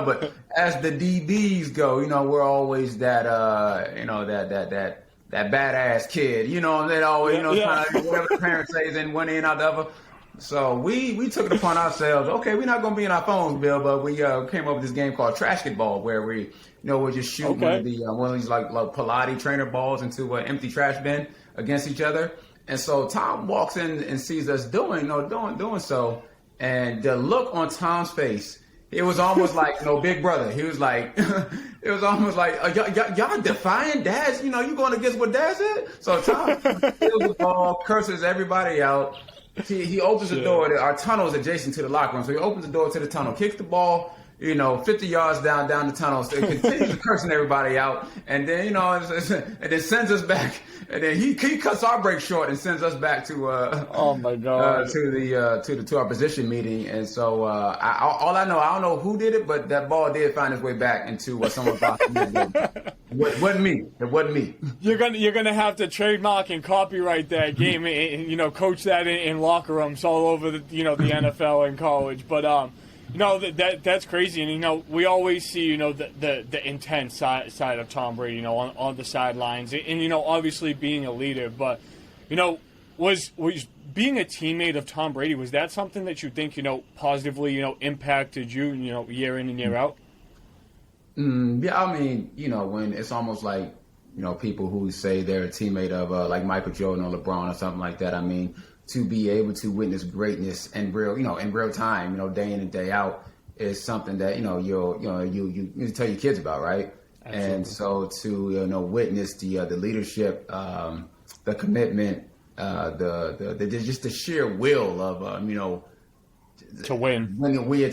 but as the DBs go, we're always that that badass kid. And they always kind of whatever the parent says in one ear out the other. So we took it upon ourselves. Okay, we're not going to be in our phones, Bill, but we came up with this game called Trashketball, where we we'll just shoot one of these like Pilates trainer balls into an empty trash bin against each other. And so Tom walks in and sees us doing so, and the look on Tom's face, it was almost like Big Brother. He was like, it was almost like y'all defying Dad's. You going against what Dad said. So Tom steals the ball, curses everybody out. He opens the door. Our tunnel is adjacent to the locker room, so he opens the door to the tunnel, kicks the ball, 50 yards down the tunnel, so he continues cursing everybody out, and then and then sends us back, and then he cuts our break short and sends us back to oh my god to our position meeting. And so all I don't know who did it, but that ball did find its way back into someone's pocket. It wasn't me. You're gonna have to trademark and copyright that game and coach that in locker rooms all over the the NFL and college. But that's crazy. And we always see the intense side of Tom Brady on the sidelines, and obviously being a leader. But was being a teammate of Tom Brady, was that something that you think positively impacted you year in and year out? Yeah, I mean, when it's almost like, people who say they're a teammate of like Michael Jordan or LeBron or something like that. I mean, to be able to witness greatness in real time, day in and day out is something that, you tell your kids about, right? Absolutely. And so to, witness the leadership, the commitment, just the sheer will of, to win.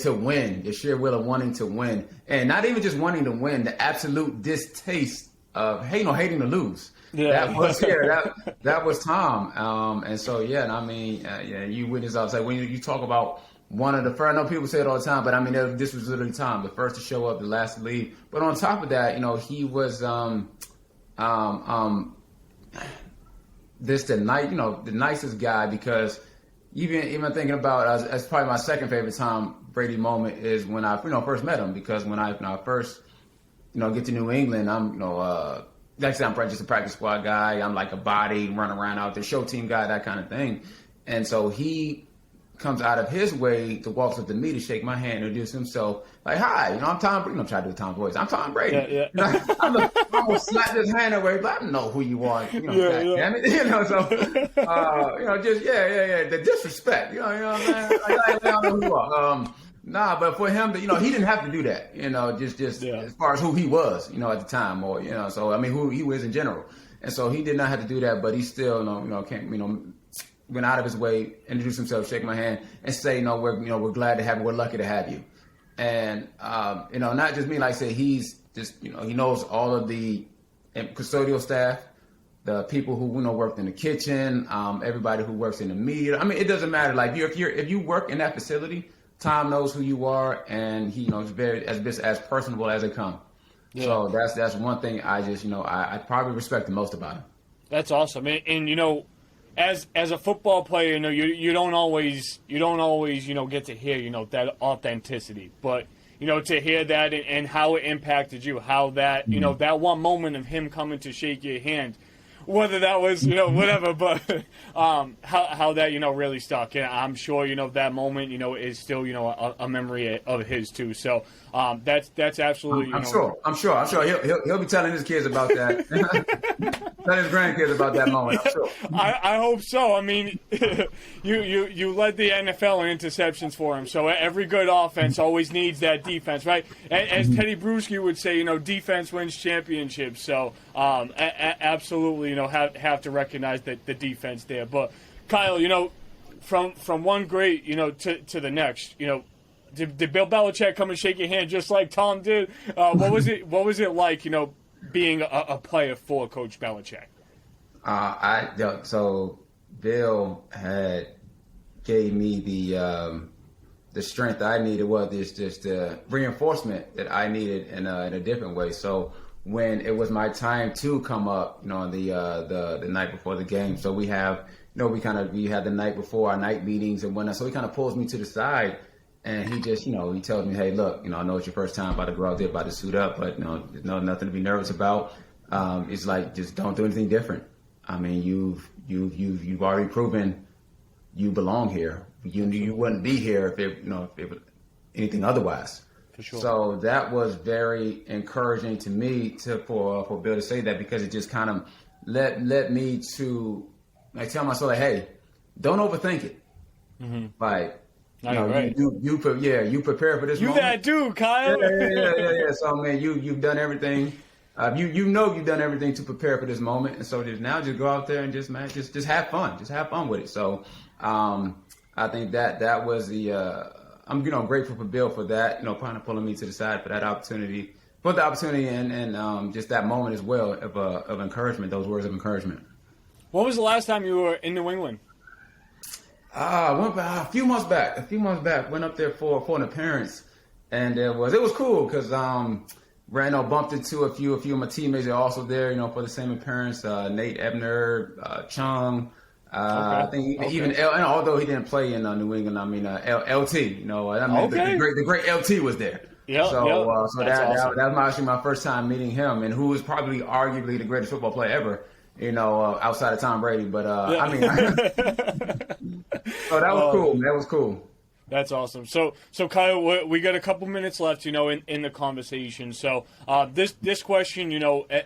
To win, the sheer will of wanting to win, and not even just wanting to win, the absolute distaste hating to lose. Yeah. That was Tom. And so, yeah, and I mean, you witness, I'll say, when you talk about one of the first, I know people say it all the time, but I mean, this was literally Tom, the first to show up, the last to leave. But on top of that, he was, the nicest guy, because even thinking about as probably my second favorite Tom Brady moment is when I first met him, because when I first get to New England, I'm like I said, I'm just a practice squad guy. I'm like a body, run around out there, show team guy, that kind of thing. And so he comes out of his way to walk up to me to shake my hand, introduce himself, like, hi, I'm Tom Brady. I'm trying to do Tom voice. I'm Tom Brady. Yeah. I'm gonna slap his hand away, but I know who you are. Damn it. The disrespect. You know what I'm saying? I don't know who you are. But for him, he didn't have to do that. Just as far as who he was, at the time, or so I mean, who he was in general. And so he did not have to do that, but he still, went out of his way, introduced himself, shake my hand, and say, we're glad to have you, we're lucky to have you. And not just me, like I said, he's just, he knows all of the custodial staff, the people who worked in the kitchen, everybody who works in the media. I mean, it doesn't matter. Like if you work in that facility, Tom knows who you are, and he is very as personable as they come. Yeah. So that's one thing I just I probably respect the most about him. That's awesome, and as a football player, you don't always get to hear that authenticity, but to hear that and how it impacted you, how that that one moment of him coming to shake your hand, whether that was whatever, but how that really stuck. And I'm sure that moment is still a memory of his too. So that's absolutely. I'm sure he'll be telling his kids about that. Telling his grandkids about that moment. I'm sure. I hope so. I mean, you led the NFL in interceptions for him. So every good offense always needs that defense, right? As Teddy Bruschi would say, defense wins championships. So absolutely, have to recognize that the defense there. But Kyle, from one great, to the next, did Bill Belichick come and shake your hand just like Tom did? What was it like, being a player for Coach Belichick? So Bill had gave me the strength I needed. Just the reinforcement that I needed in a different way. So when it was my time to come up, the night before the game, so we have, we had the night before our night meetings and whatnot. So he kind of pulls me to the side. And he just, he tells me, hey, look, I know it's your first time about to go out there, about to suit up, but there's nothing to be nervous about. It's like, just don't do anything different. I mean, you've already proven you belong here. You wouldn't be here if it was anything otherwise. For sure. So that was very encouraging to me for Bill to say that, because it just kind of led me to tell myself, like, hey, don't overthink it. Mm-hmm. Like. Right. You prepare for this you moment. That dude, Kyle. Yeah. So, man, you've done everything. You've done everything to prepare for this moment, and so just go out there and just have fun. Just have fun with it. So, I think that was the. I'm grateful for Bill for that. Kind of pulling me to the side for that opportunity, and just that moment as well of encouragement. Those words of encouragement. When was the last time you were in New England? I went a few months back. Went up there for an appearance, and it was cool because bumped into a few of my teammates that are also there, for the same appearance. Nate Ebner, Chung. I think even and although he didn't play in New England, I mean LT. The great LT was there. Yeah. So awesome. that was actually my first time meeting him, and who was probably arguably the greatest football player ever. Outside of Tom Brady, but I mean, so that was cool. That was cool. That's awesome. So Kyle, we got a couple minutes left, in the conversation. So this question,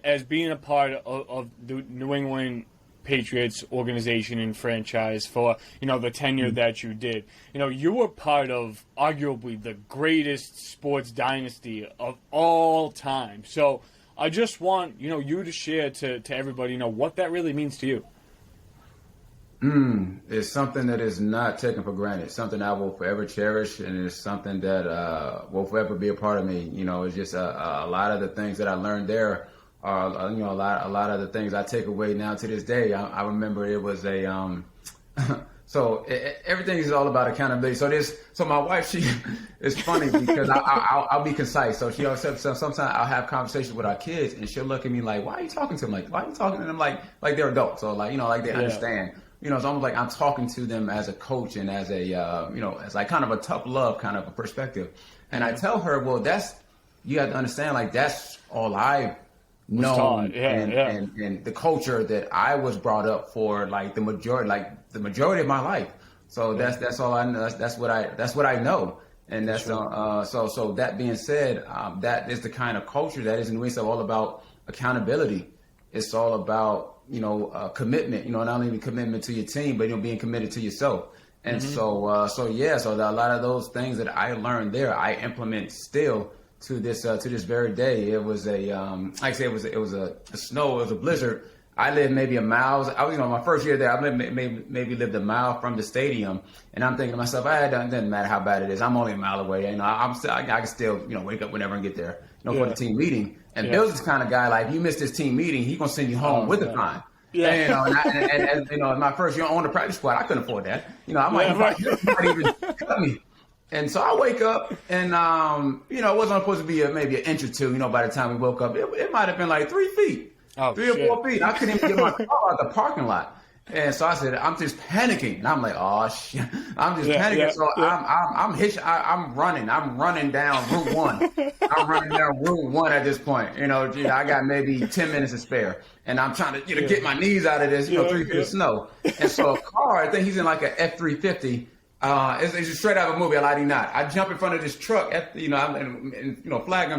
as being a part of the New England Patriots organization and franchise for the tenure that you did, you were part of arguably the greatest sports dynasty of all time. So I just want, you to share to everybody, what that really means to you. It's something that is not taken for granted. Something I will forever cherish, and it's something that will forever be a part of me. It's just a lot of the things that I learned there a lot of the things I take away now to this day. I remember it was a so everything is all about accountability. So my wife, it's funny because I'll be concise. So she always says, so sometimes I'll have conversations with our kids and she'll look at me like, why are you talking to them? Like, why are you talking to them like they're adults? So like, like they understand. It's almost like I'm talking to them as a coach and as a, as like kind of a tough love kind of a perspective. And I tell her, well, you have to understand, like, that's all I've known and the culture that I was brought up for, like the majority of my life. So that's all I know. That's what I know. And that's so that being said, that is the kind of culture that is in New all about accountability. It's all about commitment. Not only commitment to your team, but being committed to yourself. And so a lot of those things that I learned there, I implement still to this very day. It was like I said, it was a snow, it was a blizzard. I lived maybe a mile. My first year there, I maybe lived a mile from the stadium, and I'm thinking to myself, it doesn't matter how bad it is. I'm only a mile away. I can still wake up whenever and get there. For the team meeting. And Bill's this kind of guy, like, you miss this team meeting, he's gonna send you home with the fine. Yeah. And in my first year on the practice squad, I couldn't afford that. You might even cut me. And so I wake up and, it wasn't supposed to be maybe an inch or two, by the time we woke up. It might have been like 3 feet, 3 or 4 feet. I couldn't even get my car out of the parking lot. And so I said, I'm just panicking. And I'm like, oh, shit. I'm just panicking. Yeah, so I'm running. I'm running down Route 1. I'm running down Route 1 at this point. I got maybe 10 minutes to spare. And I'm trying to get my knees out of this, 3 feet of snow. And so a car, I think he's in like a F-350. It's just straight out of a movie, I lie not. I jump in front of this truck, flag him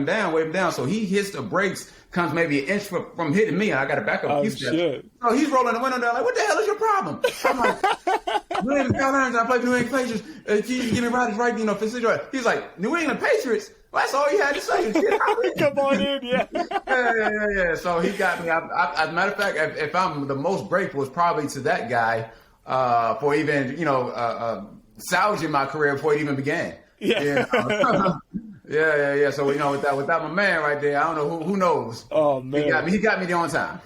down, wave him down. So he hits the brakes, comes maybe an inch from hitting me, and I got to back up a few steps. So he's rolling the window down like, what the hell is your problem? I'm like, New England Carolinas, I play for New England Patriots. Can you give me riders right, for situation? He's like, New England Patriots? Well, that's all he had to say. Come on in, yeah. Yeah. So he got me. As a matter of fact, if I'm the most grateful, is probably to that guy for even, salvaging my career before it even began. Yeah. Yeah. So without my man right there, I don't know who knows. Oh man, he got me there on time.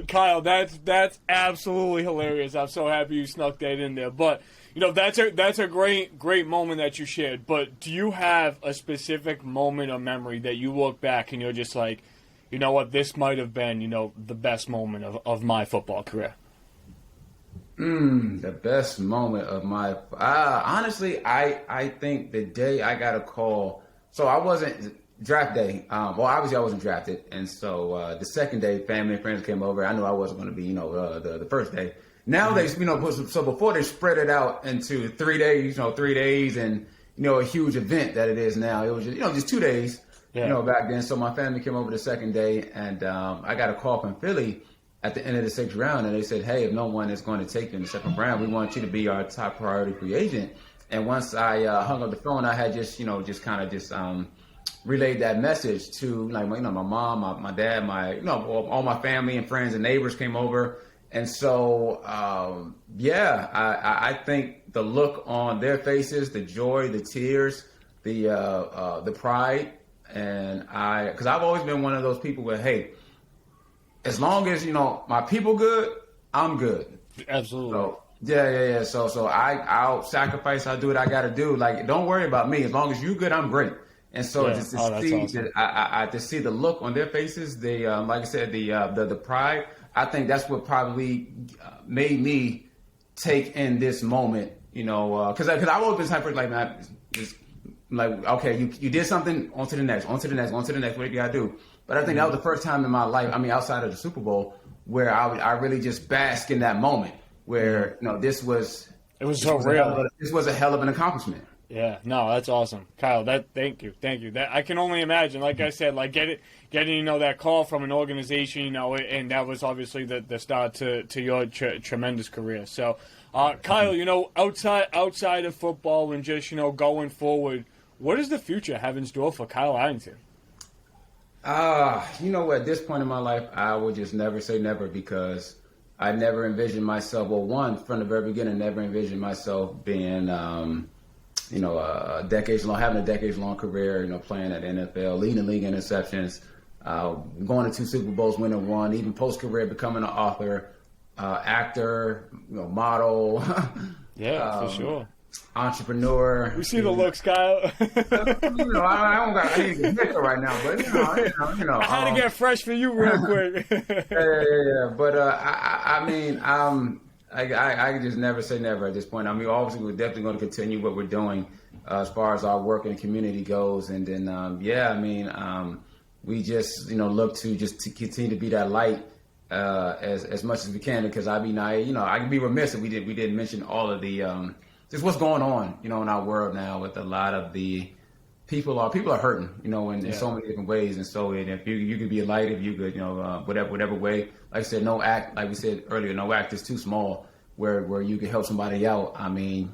Kyle, that's absolutely hilarious. I'm so happy you snuck that in there. But that's a great moment that you shared. But do you have a specific moment of memory that you look back and you're just like, you know what, this might have been the best moment of my football career? The best moment of my honestly, I think the day I got a call. So I wasn't draft day. Obviously I wasn't drafted, and so the second day, family and friends came over. I knew I wasn't going to be, the first day. Now they, so before they spread it out into 3 days, 3 days, and a huge event that it is now. It was just 2 days, back then. So my family came over the second day, and I got a call from Philly at the end of the 6th round, and they said, hey, if no one is going to take you in the 2nd round, we want you to be our top priority free agent. And once I hung up the phone, I had just relayed that message to my mom, my dad, all my family and friends and neighbors came over. And so, I think the look on their faces, the joy, the tears, the pride, and because I've always been one of those people where, hey, as long as, my people good, I'm good. Absolutely. So, yeah. So I'll sacrifice. I'll do what I got to do. Like, don't worry about me. As long as you good, I'm great. And so just to see, awesome. To see the look on their faces, like I said, the pride, I think that's what probably made me take in this moment, because I've always been type of like, man, just like, okay, you did something, on to the next, what do you got to do? But I think that was the first time in my life, outside of the Super Bowl, where I really just bask in that moment where, this was so real. This was a hell of an accomplishment. Yeah, no, that's awesome. Kyle, thank you. That I can only imagine, like I said, like getting that call from an organization, and that was obviously the start to your tremendous career. So, Kyle, outside of football and just, going forward, what does the future have in store for Kyle Arrington? At this point in my life, I would just never say never, because I never envisioned myself, from the very beginning, never envisioned myself being, having a decades long career, playing at the NFL, leading league interceptions, going to 2 Super Bowls, winning 1, even post-career becoming an author, actor, model. Yeah, for sure. Entrepreneur. We see the looks, Kyle. I don't got. I need to get right now, but I had to get fresh for you real quick. yeah. But I mean, I just never say never at this point. I mean, obviously, we're definitely going to continue what we're doing as far as our work in the community goes, and then we just look to continue to be that light as much as we can, because I could be remiss if we didn't mention all of the just what's going on, in our world now with a lot of the people are hurting, in so many different ways. And so if you could be a light, if you could, whatever way, like I said, no act, like we said earlier, no act is too small where you can help somebody out. I mean,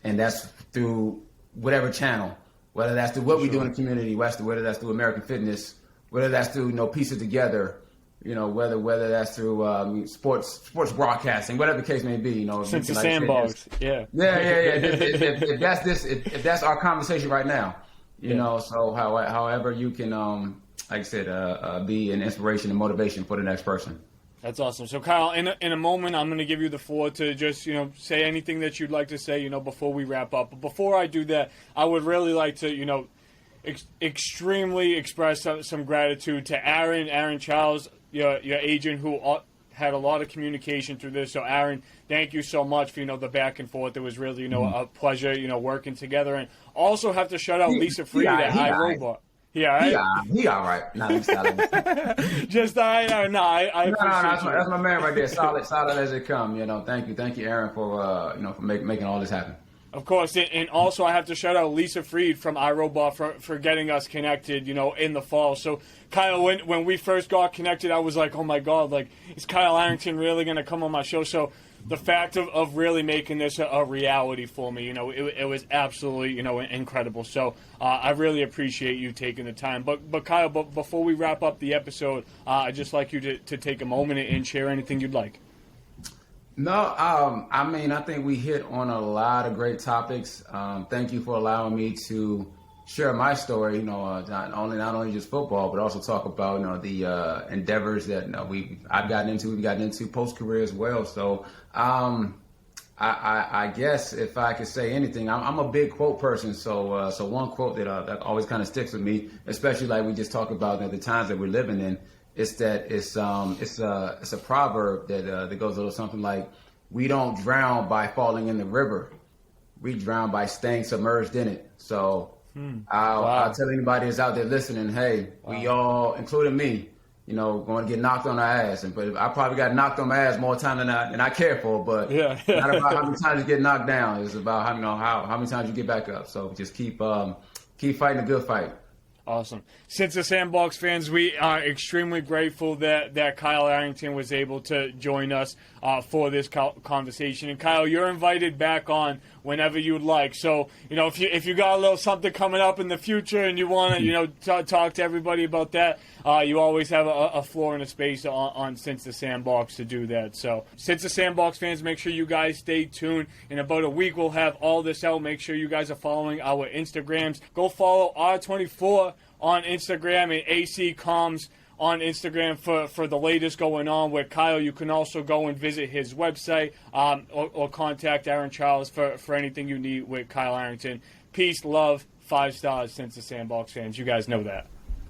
and that's through whatever channel, whether that's through what we do in the community, whether that's through American Fitness, whether that's through, Piece It Together, whether that's through sports broadcasting, whatever the case may be, Since the Sandbox, yeah. If that's our conversation right now, so however you can, like I said, be an inspiration and motivation for the next person. That's awesome. So, Kyle, in a moment, I'm going to give you the floor to just, say anything that you'd like to say, before we wrap up. But before I do that, I would really like to, extremely express some gratitude to Aaron Charles, your agent, who had a lot of communication through this. So, Aaron, thank you so much for, the back and forth. It was really, a pleasure, working together. And also have to shout out Lisa Freed at iRobot. Yeah, right? He all right. No, he's solid. Just I that's my man right there. Solid as it come. Thank you, Aaron, for for making all this happen. Of course, and also I have to shout out Lisa Freed from iRobot for getting us connected, in the fall. So, Kyle, when we first got connected, I was like, oh my God, like, is Kyle Arrington really going to come on my show? So, the fact of really making this a reality for me, it was absolutely, incredible. So, I really appreciate you taking the time. But Kyle, before we wrap up the episode, I'd just like you to take a moment and share anything you'd like. No, I mean, I think we hit on a lot of great topics. Thank you for allowing me to share my story, not only just football, but also talk about, the endeavors that we've gotten into post-career as well. So I guess if I could say anything, I'm a big quote person. So one quote that always kind of sticks with me, especially like we just talked about the times that we're living in, is that it's a proverb that goes a little something like, "We don't drown by falling in the river, we drown by staying submerged in it." So I'll tell anybody that's out there listening, hey, we all, including me, going to get knocked on our ass. But I probably got knocked on my ass more time than I care for. But not about how many times you get knocked down. It's about how many times you get back up. So just keep fighting a good fight. Awesome. Since the Sandbox fans, we are extremely grateful that Kyle Arrington was able to join us for this conversation. And Kyle, you're invited back on whenever you'd like. So, if you got a little something coming up in the future and you want to, talk to everybody about that, you always have a floor and a space on Since the Sandbox to do that. So, Since the Sandbox fans, make sure you guys stay tuned. In about a week, we'll have all this out. Make sure you guys are following our Instagrams. Go follow R24 on Instagram and AC Comms on Instagram for the latest going on with Kyle. You can also go and visit his website or contact Aaron Charles for anything you need with Kyle Arrington. Peace, love, 5 stars, Since the Sandbox fans. You guys know that.